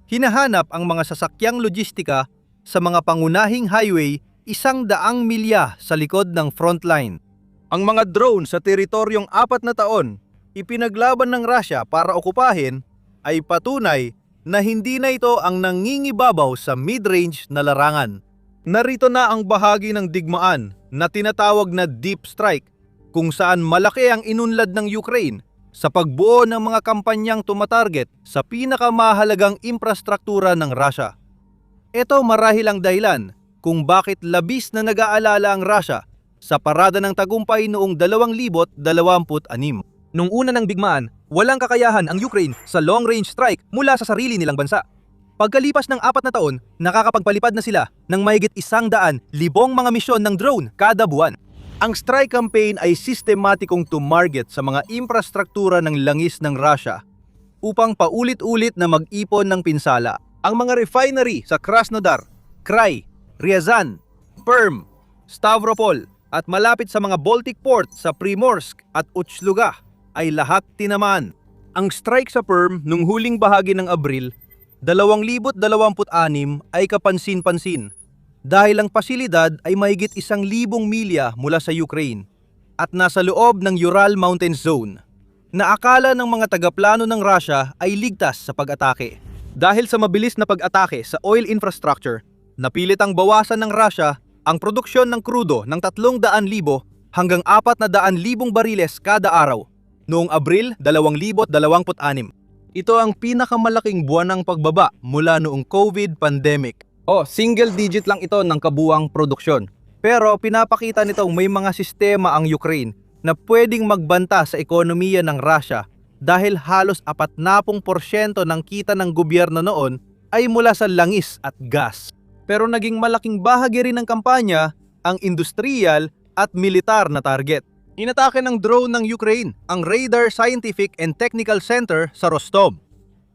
Hinahanap ang mga sasakyang logistika sa mga pangunahing highway 100 milya sa likod ng frontline. Ang mga drone sa teritoryong 4 na taon ipinaglaban ng Russia para okupahin ay patunay na hindi na ito ang nangingibabaw sa mid-range na larangan. Narito na ang bahagi ng digmaan na tinatawag na deep strike, kung saan malaki ang inunlad ng Ukraine sa pagbuo ng mga kampanyang tumatarget sa pinakamahalagang infrastruktura ng Russia. Ito marahil ang dahilan kung bakit labis na nag-aalala ang Russia sa parada ng tagumpay noong 2026. Nung una ng digmaan, walang kakayahan ang Ukraine sa long-range strike mula sa sarili nilang bansa. Pagkalipas ng 4 na taon, nakakapagpalipad na sila ng mahigit 100,000 mga misyon ng drone kada buwan. Ang strike campaign ay sistematikong tumarget sa mga infrastruktura ng langis ng Russia upang paulit-ulit na mag-ipon ng pinsala. Ang mga refinery sa Krasnodar, Krai, Ryazan, Perm, Stavropol at malapit sa mga Baltic port sa Primorsk at Uchluga ay lahat tinamaan. Ang strike sa Perm nung huling bahagi ng Abril 2026 ay kapansin-pansin dahil ang pasilidad ay mahigit 1,000 milya mula sa Ukraine at nasa loob ng Ural Mountain Zone na akala ng mga tagaplano ng Russia ay ligtas sa pag-atake. Dahil sa mabilis na pag-atake sa oil infrastructure, napilitang bawasan ng Russia ang produksyon ng krudo ng 300,000 hanggang 400,000 bariles kada araw noong Abril 2026. Ito ang pinakamalaking buwanang pagbaba mula noong COVID pandemic. Single digit lang ito ng kabuuang produksyon. Pero pinapakita nitong may mga sistema ang Ukraine na pwedeng magbanta sa ekonomiya ng Russia dahil halos 40% ng kita ng gobyerno noon ay mula sa langis at gas. Pero naging malaking bahagi rin ng kampanya ang industrial at militar na target. Inatake ng drone ng Ukraine ang Radar Scientific and Technical Center sa Rostov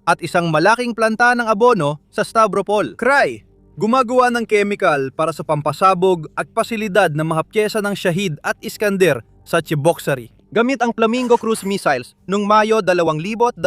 at isang malaking planta ng abono sa Stavropol. Krai, gumagawa ng chemical para sa pampasabog at pasilidad ng mga pyesa ng Shahid at Iskander sa Cheboksary gamit ang Flamingo cruise missiles noong Mayo 2026.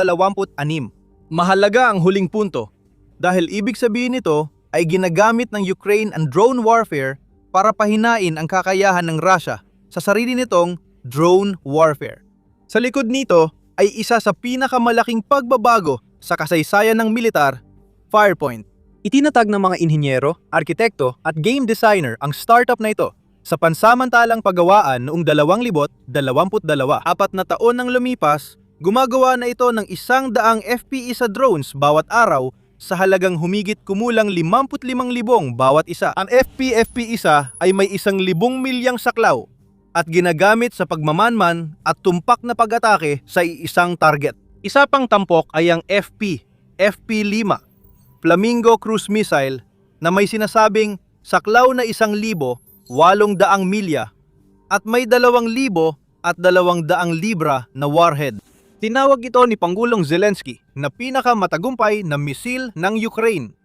Mahalaga ang huling punto dahil ibig sabihin nito ay ginagamit ng Ukraine ang drone warfare para pahinain ang kakayahan ng Russia sa sarili nitong drone warfare. Sa likod nito ay isa sa pinakamalaking pagbabago sa kasaysayan ng militar, Firepoint. Itinatag ng mga inhinyero, arkitekto at game designer ang startup na ito sa pansamantalang paggawaan noong 2022. 4 na taon nang lumipas, gumagawa na ito ng 100 FPE sa drones bawat araw sa halagang humigit kumulang 55,000 bawat isa. Ang FPE-1 ay may 1,000 milyang saklaw at ginagamit sa pagmamanman at tumpak na pag-atake sa isang target. Isa pang tampok ay ang FP5, Flamingo cruise missile na may sinasabing saklaw na 1,800 milya at may 2,200 libra na warhead. Tinawag ito ni Pangulong Zelensky na pinakamatagumpay na misil ng Ukraine.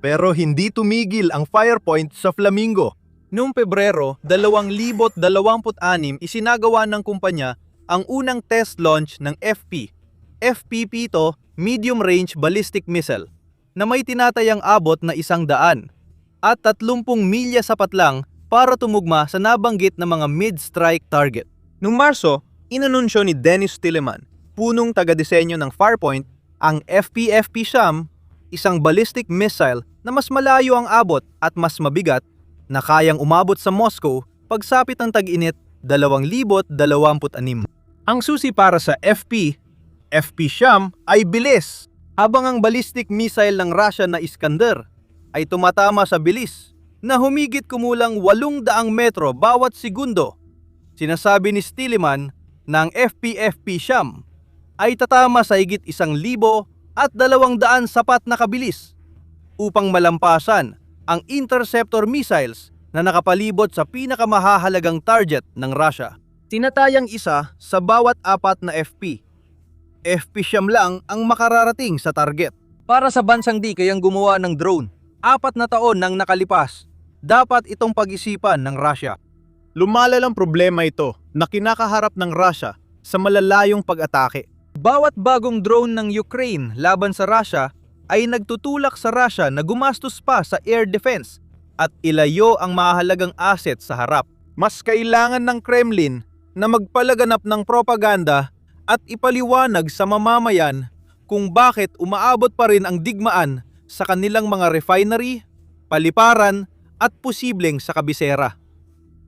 Pero hindi tumigil ang Firepoint sa Flamingo. Noong Pebrero 2026, isinagawa ng kumpanya ang unang test launch ng FPP-7 Medium Range Ballistic Missile na may tinatayang abot na 100 at 30 milya sapat lang para tumugma sa nabanggit na mga mid-strike target. Noong Marso, inanunsyo ni Denis Tilleman, punong taga-disenyo ng Firepoint, ang FPFP-7, isang ballistic missile na mas malayo ang abot at mas mabigat na kayang umabot sa Moscow pagsapit ng tag-init 2026. Ang susi para sa FP-7 ay bilis. Habang ang ballistic missile ng Russia na Iskander ay tumatama sa bilis na humigit kumulang 800 metro bawat segundo. Sinasabi ni Tilleman na ang FPFP-7 ay tatama sa higit 1,200 sapat na kabilis upang malampasan ang interceptor missiles na nakapalibot sa pinakamahahalagang target ng Russia. Tinatayang isa sa bawat 4 na FP-7 lang ang makararating sa target. Para sa bansang di kayang gumawa ng drone, 4 na taon nang nakalipas, dapat itong pag-isipan ng Russia. Lumalalang problema ito na kinakaharap ng Russia sa malalayong pag-atake. Bawat bagong drone ng Ukraine laban sa Russia ay nagtutulak sa Russia na gumastos pa sa air defense at ilayo ang mahalagang asset sa harap. Mas kailangan ng Kremlin na magpalaganap ng propaganda at ipaliwanag sa mamamayan kung bakit umaabot pa rin ang digmaan sa kanilang mga refinery, paliparan at posibleng sa kabisera.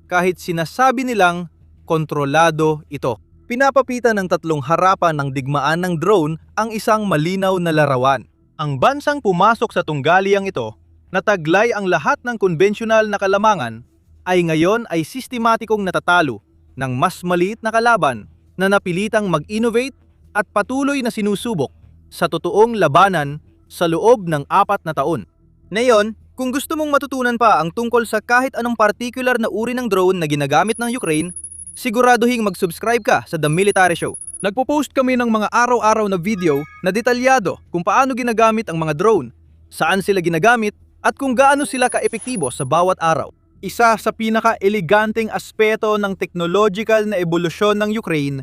Kahit sinasabi nilang kontrolado ito. Pinapapitan ng 3 harapan ng digmaan ng drone ang isang malinaw na larawan. Ang bansang pumasok sa tunggaliang ito, na taglay ang lahat ng konbensyonal na kalamangan, ay ngayon ay sistematikong natatalo ng mas maliit na kalaban na napilitang mag-innovate at patuloy na sinusubok sa totoong labanan sa loob ng 4 na taon. Ngayon, Kung gusto mong matutunan pa ang tungkol sa kahit anong particular na uri ng drone na ginagamit ng Ukraine, siguraduhing mag-subscribe ka sa The Military Show. Nagpo-post kami ng mga araw-araw na video na detalyado kung paano ginagamit ang mga drone, saan sila ginagamit, at kung gaano sila ka-epektibo sa bawat araw. Isa sa pinaka-eleganteng aspeto ng technological na ebolusyon ng Ukraine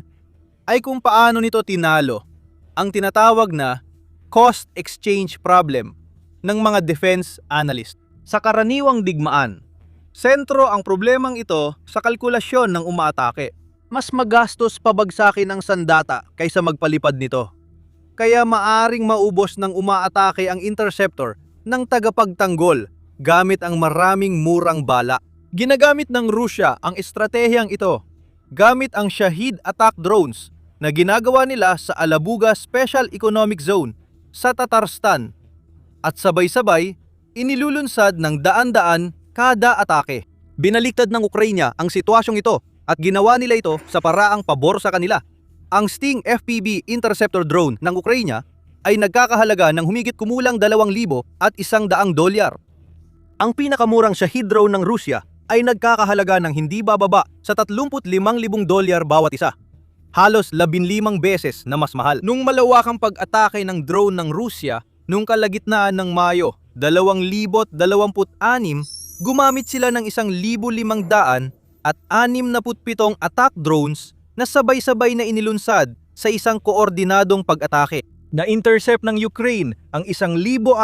ay kung paano nito tinalo ang tinatawag na cost exchange problem ng mga defense analyst. Sa karaniwang digmaan, sentro ang problemang ito sa kalkulasyon ng umaatake. Mas magastos pabagsakin ang sandata kaysa magpalipad nito. Kaya maaring maubos ng umaatake ang interceptor ng tagapagtanggol gamit ang maraming murang bala. Ginagamit ng Rusya ang estratehiyang ito gamit ang Shahid attack drones na ginagawa nila sa Alabuga Special Economic Zone sa Tatarstan at sabay-sabay inilulunsad ng daan-daan kada atake. Binaliktad ng Ukraine ang sitwasyong ito at ginawa nila ito sa paraang pabor sa kanila. Ang Sting FPV interceptor drone ng Ukraine ay nagkakahalaga ng humigit kumulang $2,000 at $100. Ang pinakamurang Shahid drone ng Rusya ay nagkakahalaga ng hindi bababa sa $35,000 bawat isa. Halos 15 beses na mas mahal. Nung malawakang pag-atake ng drone ng Rusya nung kalagitnaan ng Mayo 2026, gumamit sila ng 1,500 at 67 attack drones na sabay-sabay na inilunsad sa isang koordinadong pag-atake. Na-intercept ng Ukraine ang 1,400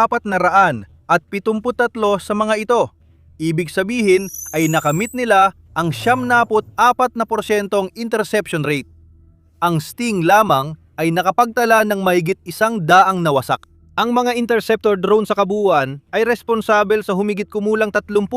at 73 sa mga ito. Ibig sabihin ay nakamit nila ang 74% interception rate. Ang Sting lamang ay nakapagtala ng mahigit 100 nawasak. Ang mga interceptor drone sa kabuuan ay responsable sa humigit kumulang 30%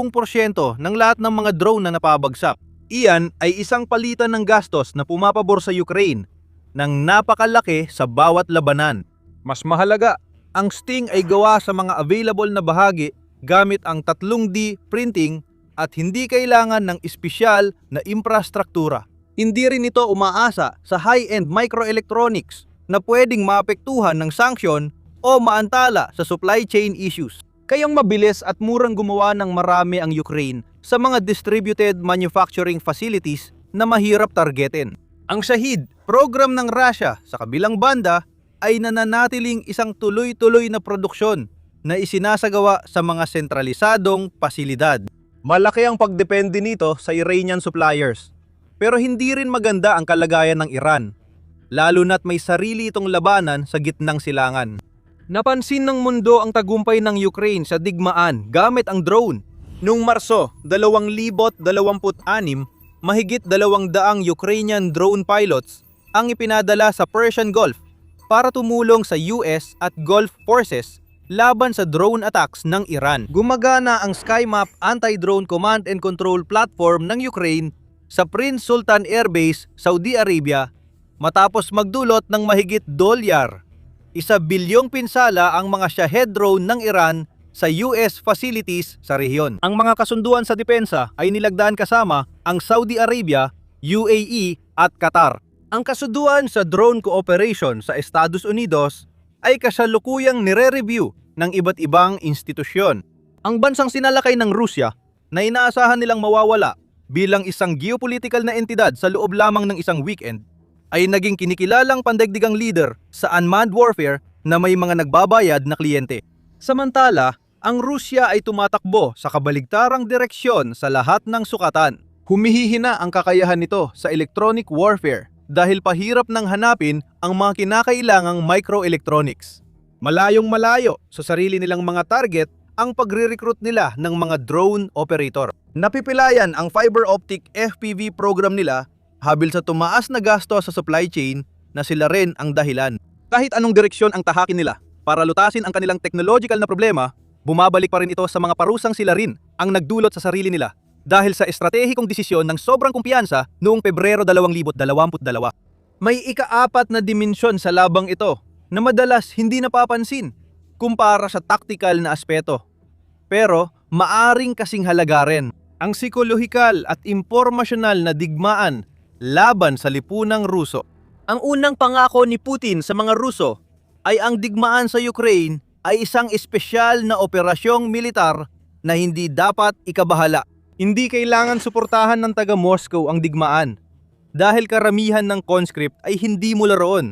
ng lahat ng mga drone na napabagsak. Iyan ay isang palitan ng gastos na pumapabor sa Ukraine ng napakalaki sa bawat labanan. Mas mahalaga, ang Sting ay gawa sa mga available na bahagi gamit ang 3D printing at hindi kailangan ng espesyal na infrastruktura. Hindi rin ito umaasa sa high-end microelectronics na pwedeng maapektuhan ng sanksyon o maantala sa supply chain issues. Kayang mabilis at murang gumawa ng marami ang Ukraine sa mga distributed manufacturing facilities na mahirap targetin. Ang Shahid, program ng Russia sa kabilang banda, ay nananatiling isang tuloy-tuloy na produksyon na isinasagawa sa mga sentralisadong pasilidad. Malaki ang pagdepende nito sa Iranian suppliers. Pero hindi rin maganda ang kalagayan ng Iran, lalo na't may sarili itong labanan sa gitnang silangan. Napansin ng mundo ang tagumpay ng Ukraine sa digmaan gamit ang drone. Noong Marso 2026, mahigit 200 Ukrainian drone pilots ang ipinadala sa Persian Gulf para tumulong sa US at Gulf forces laban sa drone attacks ng Iran. Gumagana ang SkyMap anti-drone command and control platform ng Ukraine sa Prince Sultan Air Base, Saudi Arabia, matapos magdulot ng mahigit $1 bilyong pinsala ang mga Shahed drone ng Iran sa US facilities sa rehiyon. Ang mga kasunduan sa depensa ay nilagdaan kasama ang Saudi Arabia, UAE at Qatar. Ang kasunduan sa drone cooperation sa Estados Unidos ay kasalukuyang nire-review ng iba't ibang institusyon. Ang bansang sinalakay ng Rusya na inaasahan nilang mawawala bilang isang geopolitical na entidad sa loob lamang ng isang weekend ay naging kinikilalang pandaigdigang leader sa unmanned warfare na may mga nagbabayad na kliyente. Samantala, ang Rusya ay tumatakbo sa kabaligtarang direksyon sa lahat ng sukatan. Humihina ang kakayahan nito sa electronic warfare dahil pahirap nang hanapin ang mga kinakailangang microelectronics. Malayong malayo sa sarili nilang mga target ang pagre-recruit nila ng mga drone operator. Napipilayan ang fiber optic FPV program nila habil sa tumaas na gasto sa supply chain na sila rin ang dahilan. Kahit anong direksyon ang tahakin nila para lutasin ang kanilang technological na problema, bumabalik pa rin ito sa mga parusang sila rin ang nagdulot sa sarili nila dahil sa estratehikong desisyon ng sobrang kumpiyansa noong Pebrero 2022. May ika-4 na dimensyon sa labang ito na madalas hindi napapansin kumpara sa tactical na aspeto. Pero maaring kasing halaga rin ang psikolohikal at impormasyonal na digmaan laban sa lipunang Ruso. Ang unang pangako ni Putin sa mga Ruso ay ang digmaan sa Ukraine ay isang espesyal na operasyong militar na hindi dapat ikabahala. Hindi kailangan suportahan ng taga Moscow ang digmaan dahil karamihan ng conscript ay hindi mula roon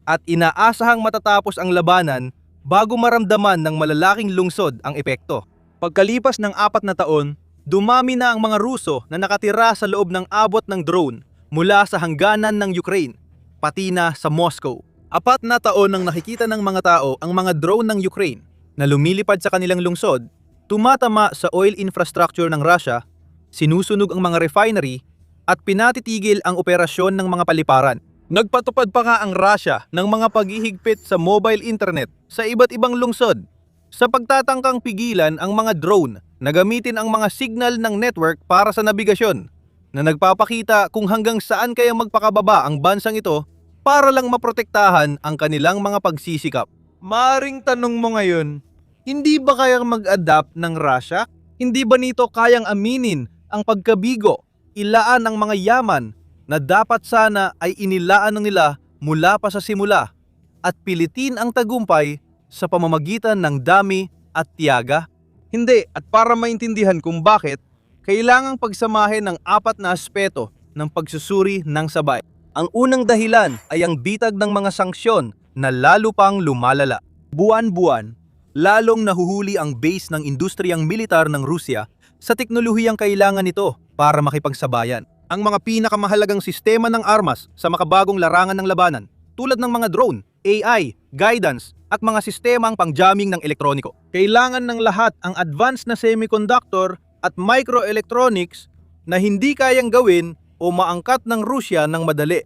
at inaasahang matatapos ang labanan bago maramdaman ng malalaking lungsod ang epekto. Pagkalipas ng 4 na taon, dumami na ang mga Ruso na nakatira sa loob ng abot ng drone mula sa hangganan ng Ukraine, pati na sa Moscow. 4 na taon nang nakikita ng mga tao ang mga drone ng Ukraine na lumilipad sa kanilang lungsod, tumatama sa oil infrastructure ng Russia, sinusunog ang mga refinery at pinatitigil ang operasyon ng mga paliparan. Nagpatupad pa nga ang Russia ng mga paghihigpit sa mobile internet sa iba't ibang lungsod sa pagtatangkang pigilan ang mga drone na gamitin ang mga signal ng network para sa nabigasyon na nagpapakita kung hanggang saan kaya magpakababa ang bansang ito para lang maprotektahan ang kanilang mga pagsisikap. Maring tanong mo ngayon, hindi ba kayang mag-adapt ng Russia? Hindi ba nito kayang aminin ang pagkabigo, ilaan ang mga yaman na dapat sana ay inilaan ng nila mula pa sa simula at pilitin ang tagumpay sa pamamagitan ng dami at tiyaga? Hindi, at para maintindihan kung bakit, kailangang pagsamahin ng 4 na aspeto ng pagsusuri ng sabay. Ang unang dahilan ay ang bitag ng mga sanksyon na lalo pang lumalala. Buwan-buwan, lalong nahuhuli ang base ng industriyang militar ng Rusya sa teknolohiyang kailangan nito para makipagsabayan. Ang mga pinakamahalagang sistema ng armas sa makabagong larangan ng labanan, tulad ng mga drone, AI, guidance, at mga sistemang pang-jamming ng elektroniko. Kailangan ng lahat ang advanced na semiconductor at microelectronics na hindi kayang gawin o maangkat ng Rusya ng madali.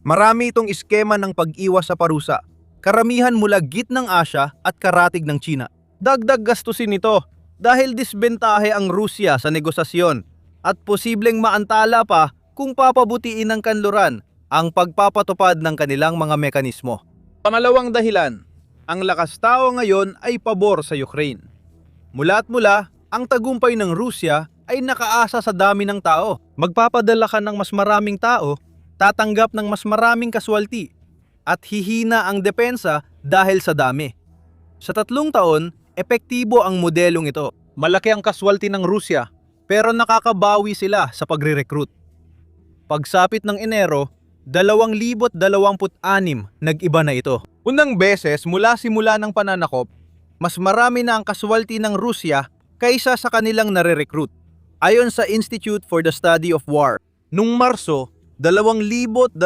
Marami itong eskema ng pag-iwas sa parusa. Karamihan mula gitnang Asya at karatig ng China. Dagdag gastusin ito dahil disbentahe ang Rusya sa negosasyon at posibleng maantala pa kung papabutiin ng kanluran ang pagpapatupad ng kanilang mga mekanismo. Pangalawang dahilan, ang lakas tao ngayon ay pabor sa Ukraine. Mula't mula, ang tagumpay ng Rusya ay nakaasa sa dami ng tao. Magpapadala ka ng mas maraming tao, tatanggap ng mas maraming kaswalti, at hihina ang depensa dahil sa dami. Sa 3 taon, epektibo ang modelong ito. Malaki ang kaswalti ng Rusya, pero nakakabawi sila sa pagre-recruit. Pagsapit ng Enero, 2026, nag-iba na ito. Unang beses mula simula ng pananakop, mas marami na ang kaswalti ng Rusya kaysa sa kanilang nare-recruit. Ayon sa Institute for the Study of War, nung Marso, 2026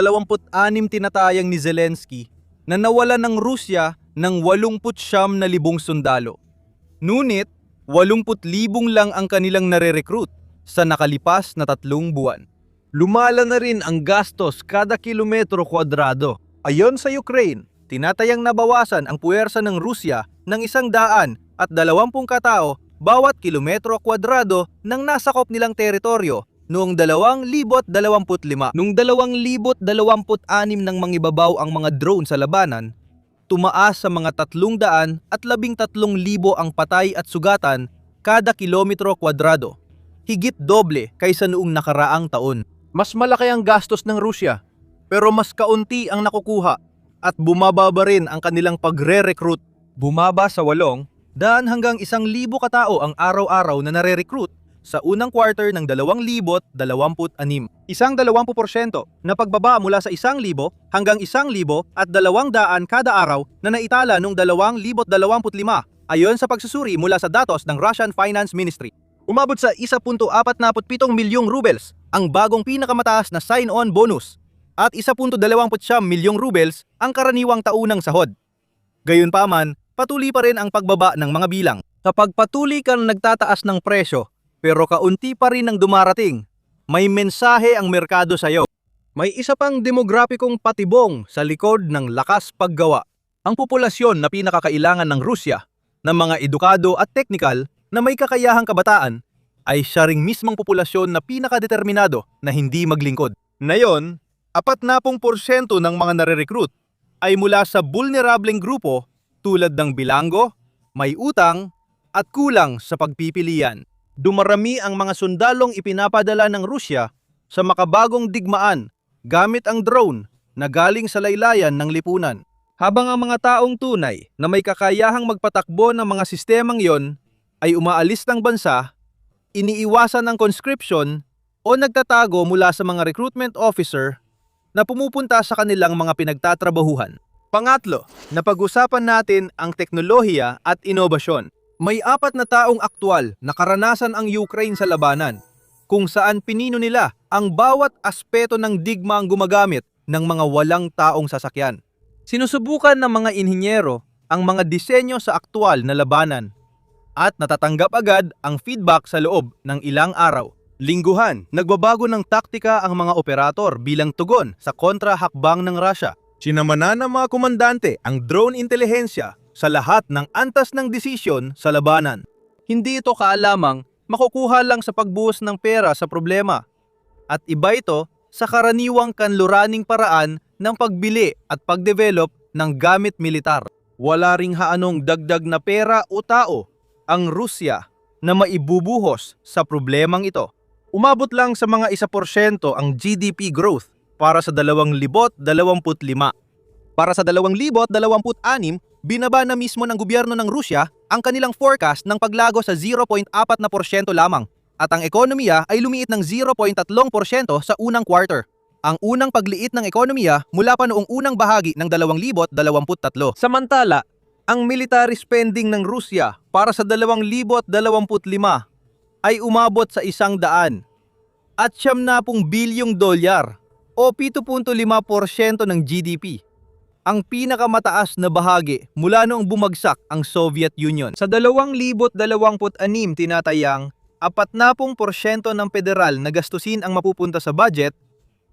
tinatayang ni Zelensky na nawala ng Rusya ng 89,000 sundalo. Ngunit, 80,000 lang ang kanilang nare-recruit sa nakalipas na 3 buwan. Lumala na rin ang gastos kada kilometro kwadrado. Ayon sa Ukraine, tinatayang nabawasan ang puwersa ng Rusya ng 120 katao bawat kilometro kwadrado ng nasakop nilang teritoryo noong 2025. Noong 2026 ng mangibabaw ang mga drone sa labanan, tumaas sa mga 313,000 ang patay at sugatan kada kilometro kwadrado, higit doble kaysa noong nakaraang taon. Mas malaki ang gastos ng Rusya, pero mas kaunti ang nakukuha at bumababa rin ang kanilang pagre-recruit. Bumaba sa 8 hanggang 1,000 katao ang araw-araw na nare-recruit sa unang quarter ng 2026. Isang 20% na pagbaba mula sa 1,000 hanggang 1,200 kada araw na naitala noong 2025 ayon sa pagsusuri mula sa datos ng Russian Finance Ministry. Umabot sa 1.47 milyong rubles ang bagong pinakamataas na sign-on bonus at 1.29 milyong rubles ang karaniwang taunang sahod. Gayunpaman, patuloy pa rin ang pagbaba ng mga bilang. Kapag patuloy kang nagtataas ng presyo, pero kaunti pa rin ang dumarating, may mensahe ang merkado sa iyo. May isa pang demograpikong patibong sa likod ng lakas paggawa. Ang populasyon na pinakakailangan ng Rusya, ng mga edukado at teknikal na may kakayahang kabataan, ay siya ring mismong populasyon na pinakadeterminado na hindi maglingkod. Ngayon, 40% ng mga nare-recruit ay mula sa vulnerableng grupo tulad ng bilanggo, may utang, at kulang sa pagpipilian. Dumarami ang mga sundalong ipinapadala ng Rusya sa makabagong digmaan gamit ang drone na galing sa laylayan ng lipunan. Habang ang mga taong tunay na may kakayahang magpatakbo ng mga sistemang yon ay umaalis ng bansa, iniiwasan ang conscription o nagtatago mula sa mga recruitment officer na pumupunta sa kanilang mga pinagtatrabahuhan. Pangatlo, napag-usapan natin ang teknolohiya at inobasyon. May 4 na taong aktwal na karanasan ang Ukraine sa labanan, kung saan pinino nila ang bawat aspeto ng digma ang gumagamit ng mga walang taong sasakyan. Sinusubukan ng mga inhinyero ang mga disenyo sa aktwal na labanan at natatanggap agad ang feedback sa loob ng ilang araw. Lingguhan, nagbabago ng taktika ang mga operator bilang tugon sa kontra-hakbang ng Russia. Sinamanan ng mga komandante ang drone intelihensya sa lahat ng antas ng desisyon sa labanan. Hindi ito kaalamang makukuha lang sa pagbuhos ng pera sa problema. At iba ito sa karaniwang kanluraning paraan ng pagbili at pagdevelop ng gamit militar. Wala ring haanong dagdag na pera o tao ang Rusya na maibubuhos sa problemang ito. Umabot lang sa mga 1% ang GDP growth para sa 2025. Para sa 2026, binaba na mismo ng gobyerno ng Rusya ang kanilang forecast ng paglago sa 0.4% lamang at ang ekonomiya ay lumiit ng 0.3% sa unang quarter. Ang unang pagliit ng ekonomiya mula pa noong unang bahagi ng 2023. Samantala, ang military spending ng Rusya para sa 2025 ay umabot sa $100 at $70 bilyong o 7.5% ng GDP. Ang pinakamataas na bahagi mula noong bumagsak ang Soviet Union. Sa 2026 tinatayang 40% ng federal na gastusin ang mapupunta sa budget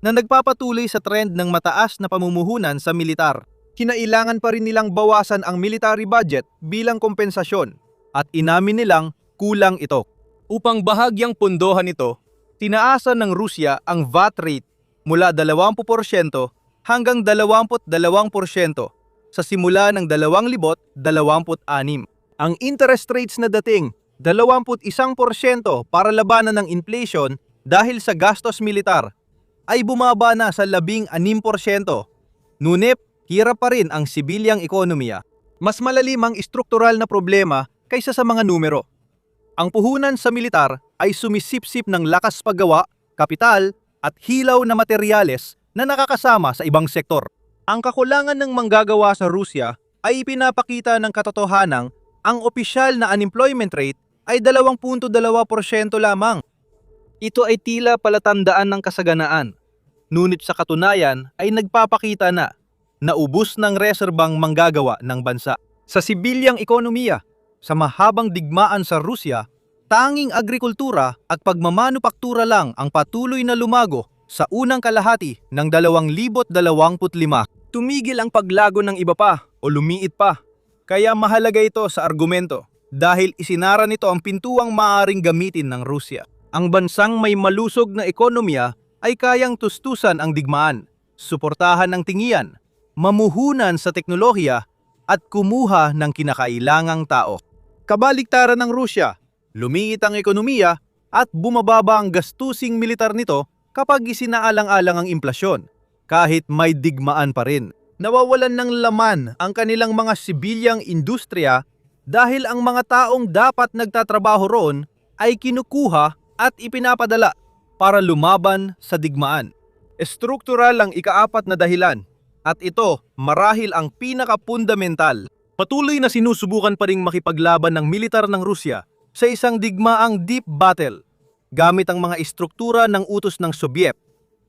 na nagpapatuloy sa trend ng mataas na pamumuhunan sa militar. Kinailangan pa rin nilang bawasan ang military budget bilang kompensasyon at inamin nilang kulang ito. Upang bahagyang pundohan ito, tinaasan ng Rusya ang VAT rate mula 20% hanggang 22% sa simula ng 2026. Ang interest rates na dating 21% para labanan ng inflation dahil sa gastos militar ay bumaba na sa 16%. Ngunit hirap pa rin ang sibilyang ekonomiya. Mas malalim ang struktural na problema kaysa sa mga numero. Ang puhunan sa militar ay sumisipsip ng lakas paggawa, kapital at hilaw na materyales na nakakasama sa ibang sektor. Ang kakulangan ng manggagawa sa Rusya ay ipinapakita ng katotohanang ang opisyal na unemployment rate ay 2.2% lamang. Ito ay tila palatandaan ng kasaganaan. Ngunit sa katunayan ay nagpapakita na naubos ng reserbang manggagawa ng bansa. Sa sibilyang ekonomiya, sa mahabang digmaan sa Rusya, tanging agrikultura at pagmamanupaktura lang ang patuloy na lumago sa unang kalahati ng 2025. Tumigil ang paglago ng iba pa o lumiit pa. Kaya mahalaga ito sa argumento dahil isinara nito ang pintuang maaaring gamitin ng Rusya. Ang bansang may malusog na ekonomiya ay kayang tustusan ang digmaan, suportahan ng tingiyan, mamuhunan sa teknolohiya at kumuha ng kinakailangang tao. Kabaliktaran ng Rusya, lumiit ang ekonomiya at bumababa ang gastusing militar nito kapag isinaalang-alang ang inflasyon, kahit may digmaan pa rin. Nawawalan ng laman ang kanilang mga sibilyang industriya dahil ang mga taong dapat nagtatrabaho roon ay kinukuha at ipinapadala para lumaban sa digmaan. Struktural ang ika-4 na dahilan at ito marahil ang pinaka-fundamental. Patuloy na sinusubukan pa ring makipaglaban ng militar ng Rusya sa isang digmaang deep battle gamit ang mga istruktura ng utos ng Sobyet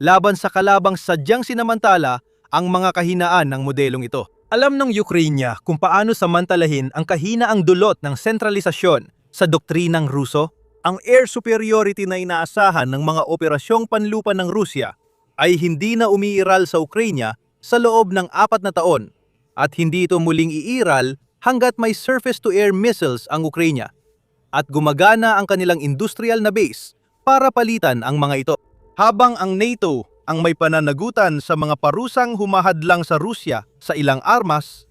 laban sa kalabang sadyang sinamantala ang mga kahinaan ng modelong ito. Alam ng Ukraine kung paano samantalahin ang kahinaang dulot ng sentralisasyon sa doktrinang Ruso. Ang air superiority na inaasahan ng mga operasyong panlupa ng Rusya ay hindi na umiiral sa Ukraine sa loob ng 4 na taon at hindi ito muling iiral hanggat may surface-to-air missiles ang Ukraine at gumagana ang kanilang industrial na base para palitan ang mga ito. Habang ang NATO ang may pananagutan sa mga parusang humahadlang sa Rusya sa ilang armas,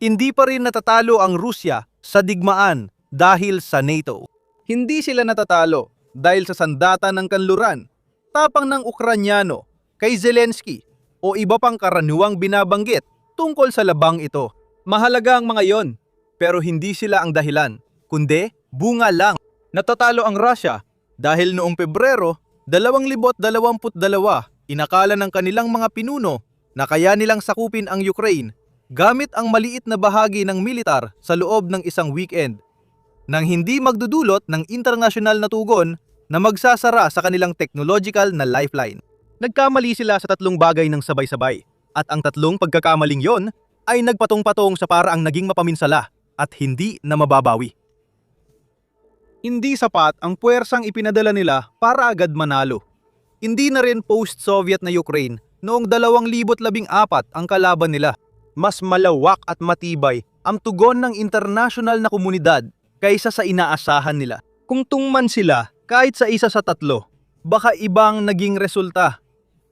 hindi pa rin natatalo ang Rusya sa digmaan dahil sa NATO. Hindi sila natatalo dahil sa sandata ng kanluran, tapang ng Ukranyano kay Zelensky o iba pang karaniwang binabanggit tungkol sa labang ito. Mahalaga ang mga yon, pero hindi sila ang dahilan, kundi Bunga lang. Natatalo ang Russia dahil noong Pebrero 2022, inakala ng kanilang mga pinuno na kaya nilang sakupin ang Ukraine gamit ang maliit na bahagi ng militar sa loob ng isang weekend, nang hindi magdudulot ng internasyonal na tugon na magsasara sa kanilang technological na lifeline. Nagkamali sila sa tatlong bagay ng sabay-sabay, at ang tatlong pagkakamaling yon ay nagpatong-patong sa paraang naging mapaminsala at hindi na mababawi. Hindi sapat ang puwersang ipinadala nila para agad manalo. Hindi na rin post-Soviet na Ukraine noong 2014 ang kalaban nila. Mas malawak at matibay ang tugon ng internasyonal na komunidad kaysa sa inaasahan nila. Kung tungman sila kahit sa isa sa tatlo, baka ibang naging resulta.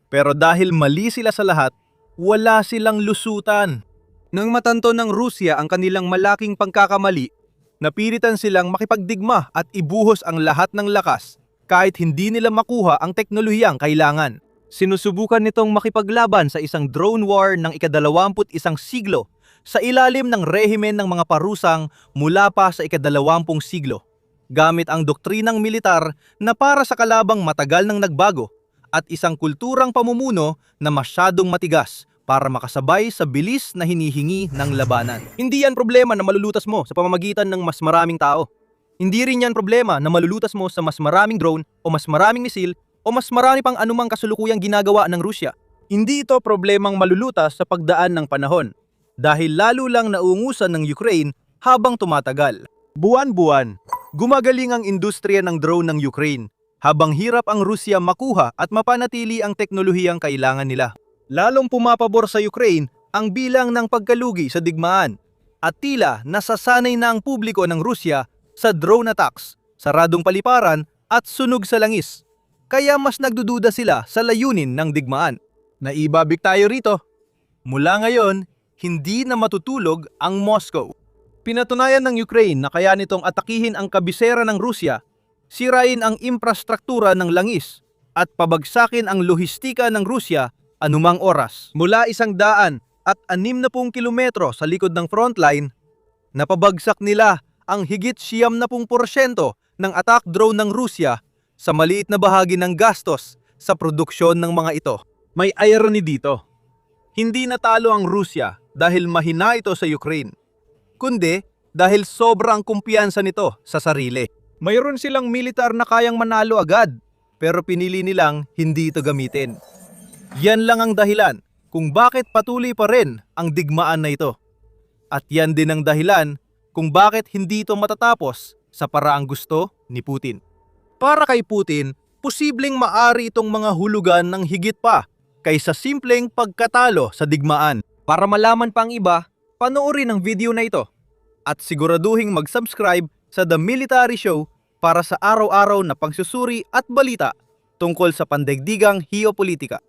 Pero dahil mali sila sa lahat, wala silang lusutan. Nang matanto ng Rusya ang kanilang malaking pagkakamali, napilitan silang makipagdigma at ibuhos ang lahat ng lakas kahit hindi nila makuha ang teknolohiyang kailangan. Sinusubukan nitong makipaglaban sa isang drone war ng ika-21 siglo sa ilalim ng rehimen ng mga parusang mula pa sa ika-20 siglo, gamit ang doktrinang militar na para sa kalabang matagal nang nagbago at isang kulturang pamumuno na masyadong matigas para makasabay sa bilis na hinihingi ng labanan. Hindi yan problema na malulutas mo sa pamamagitan ng mas maraming tao. Hindi rin yan problema na malulutas mo sa mas maraming drone o mas maraming misil o mas marami pang anumang kasulukuyang ginagawa ng Rusya. Hindi ito problemang malulutas sa pagdaan ng panahon dahil lalo lang naungusan ng Ukraine habang tumatagal. Buwan-buwan, gumagaling ang industriya ng drone ng Ukraine habang hirap ang Rusya makuha at mapanatili ang teknolohiyang kailangan nila. Lalong pumapabor sa Ukraine ang bilang ng pagkalugi sa digmaan at tila nasasanay na ang publiko ng Rusya sa drone attacks, saradong paliparan at sunog sa langis. Kaya mas nagdududa sila sa layunin ng digmaan. Naibabik tayo rito. Mula ngayon, hindi na matutulog ang Moscow. Pinatunayan ng Ukraine na kaya nitong atakihin ang kabisera ng Rusya, sirain ang infrastruktura ng langis, at pabagsakin ang lohistika ng Rusya anumang oras. Mula 160 kilometro sa likod ng frontline, napabagsak nila ang higit 70% ng attack drone ng Rusya sa maliit na bahagi ng gastos sa produksyon ng mga ito. May irony dito. Hindi natalo ang Rusya dahil mahina ito sa Ukraine, kundi dahil sobrang kumpiyansa nito sa sarili. Mayroon silang militar na kayang manalo agad, pero pinili nilang hindi ito gamitin. Yan lang ang dahilan kung bakit patuloy pa rin ang digmaan na ito. At yan din ang dahilan kung bakit hindi ito matatapos sa paraang gusto ni Putin. Para kay Putin, posibleng maari itong mga hulugan ng higit pa kaysa simpleng pagkatalo sa digmaan. Para malaman pang iba, panoorin ang video na ito. At siguraduhing mag-subscribe sa The Military Show para sa araw-araw na pagsusuri at balita tungkol sa pandaigdigang heopolitika.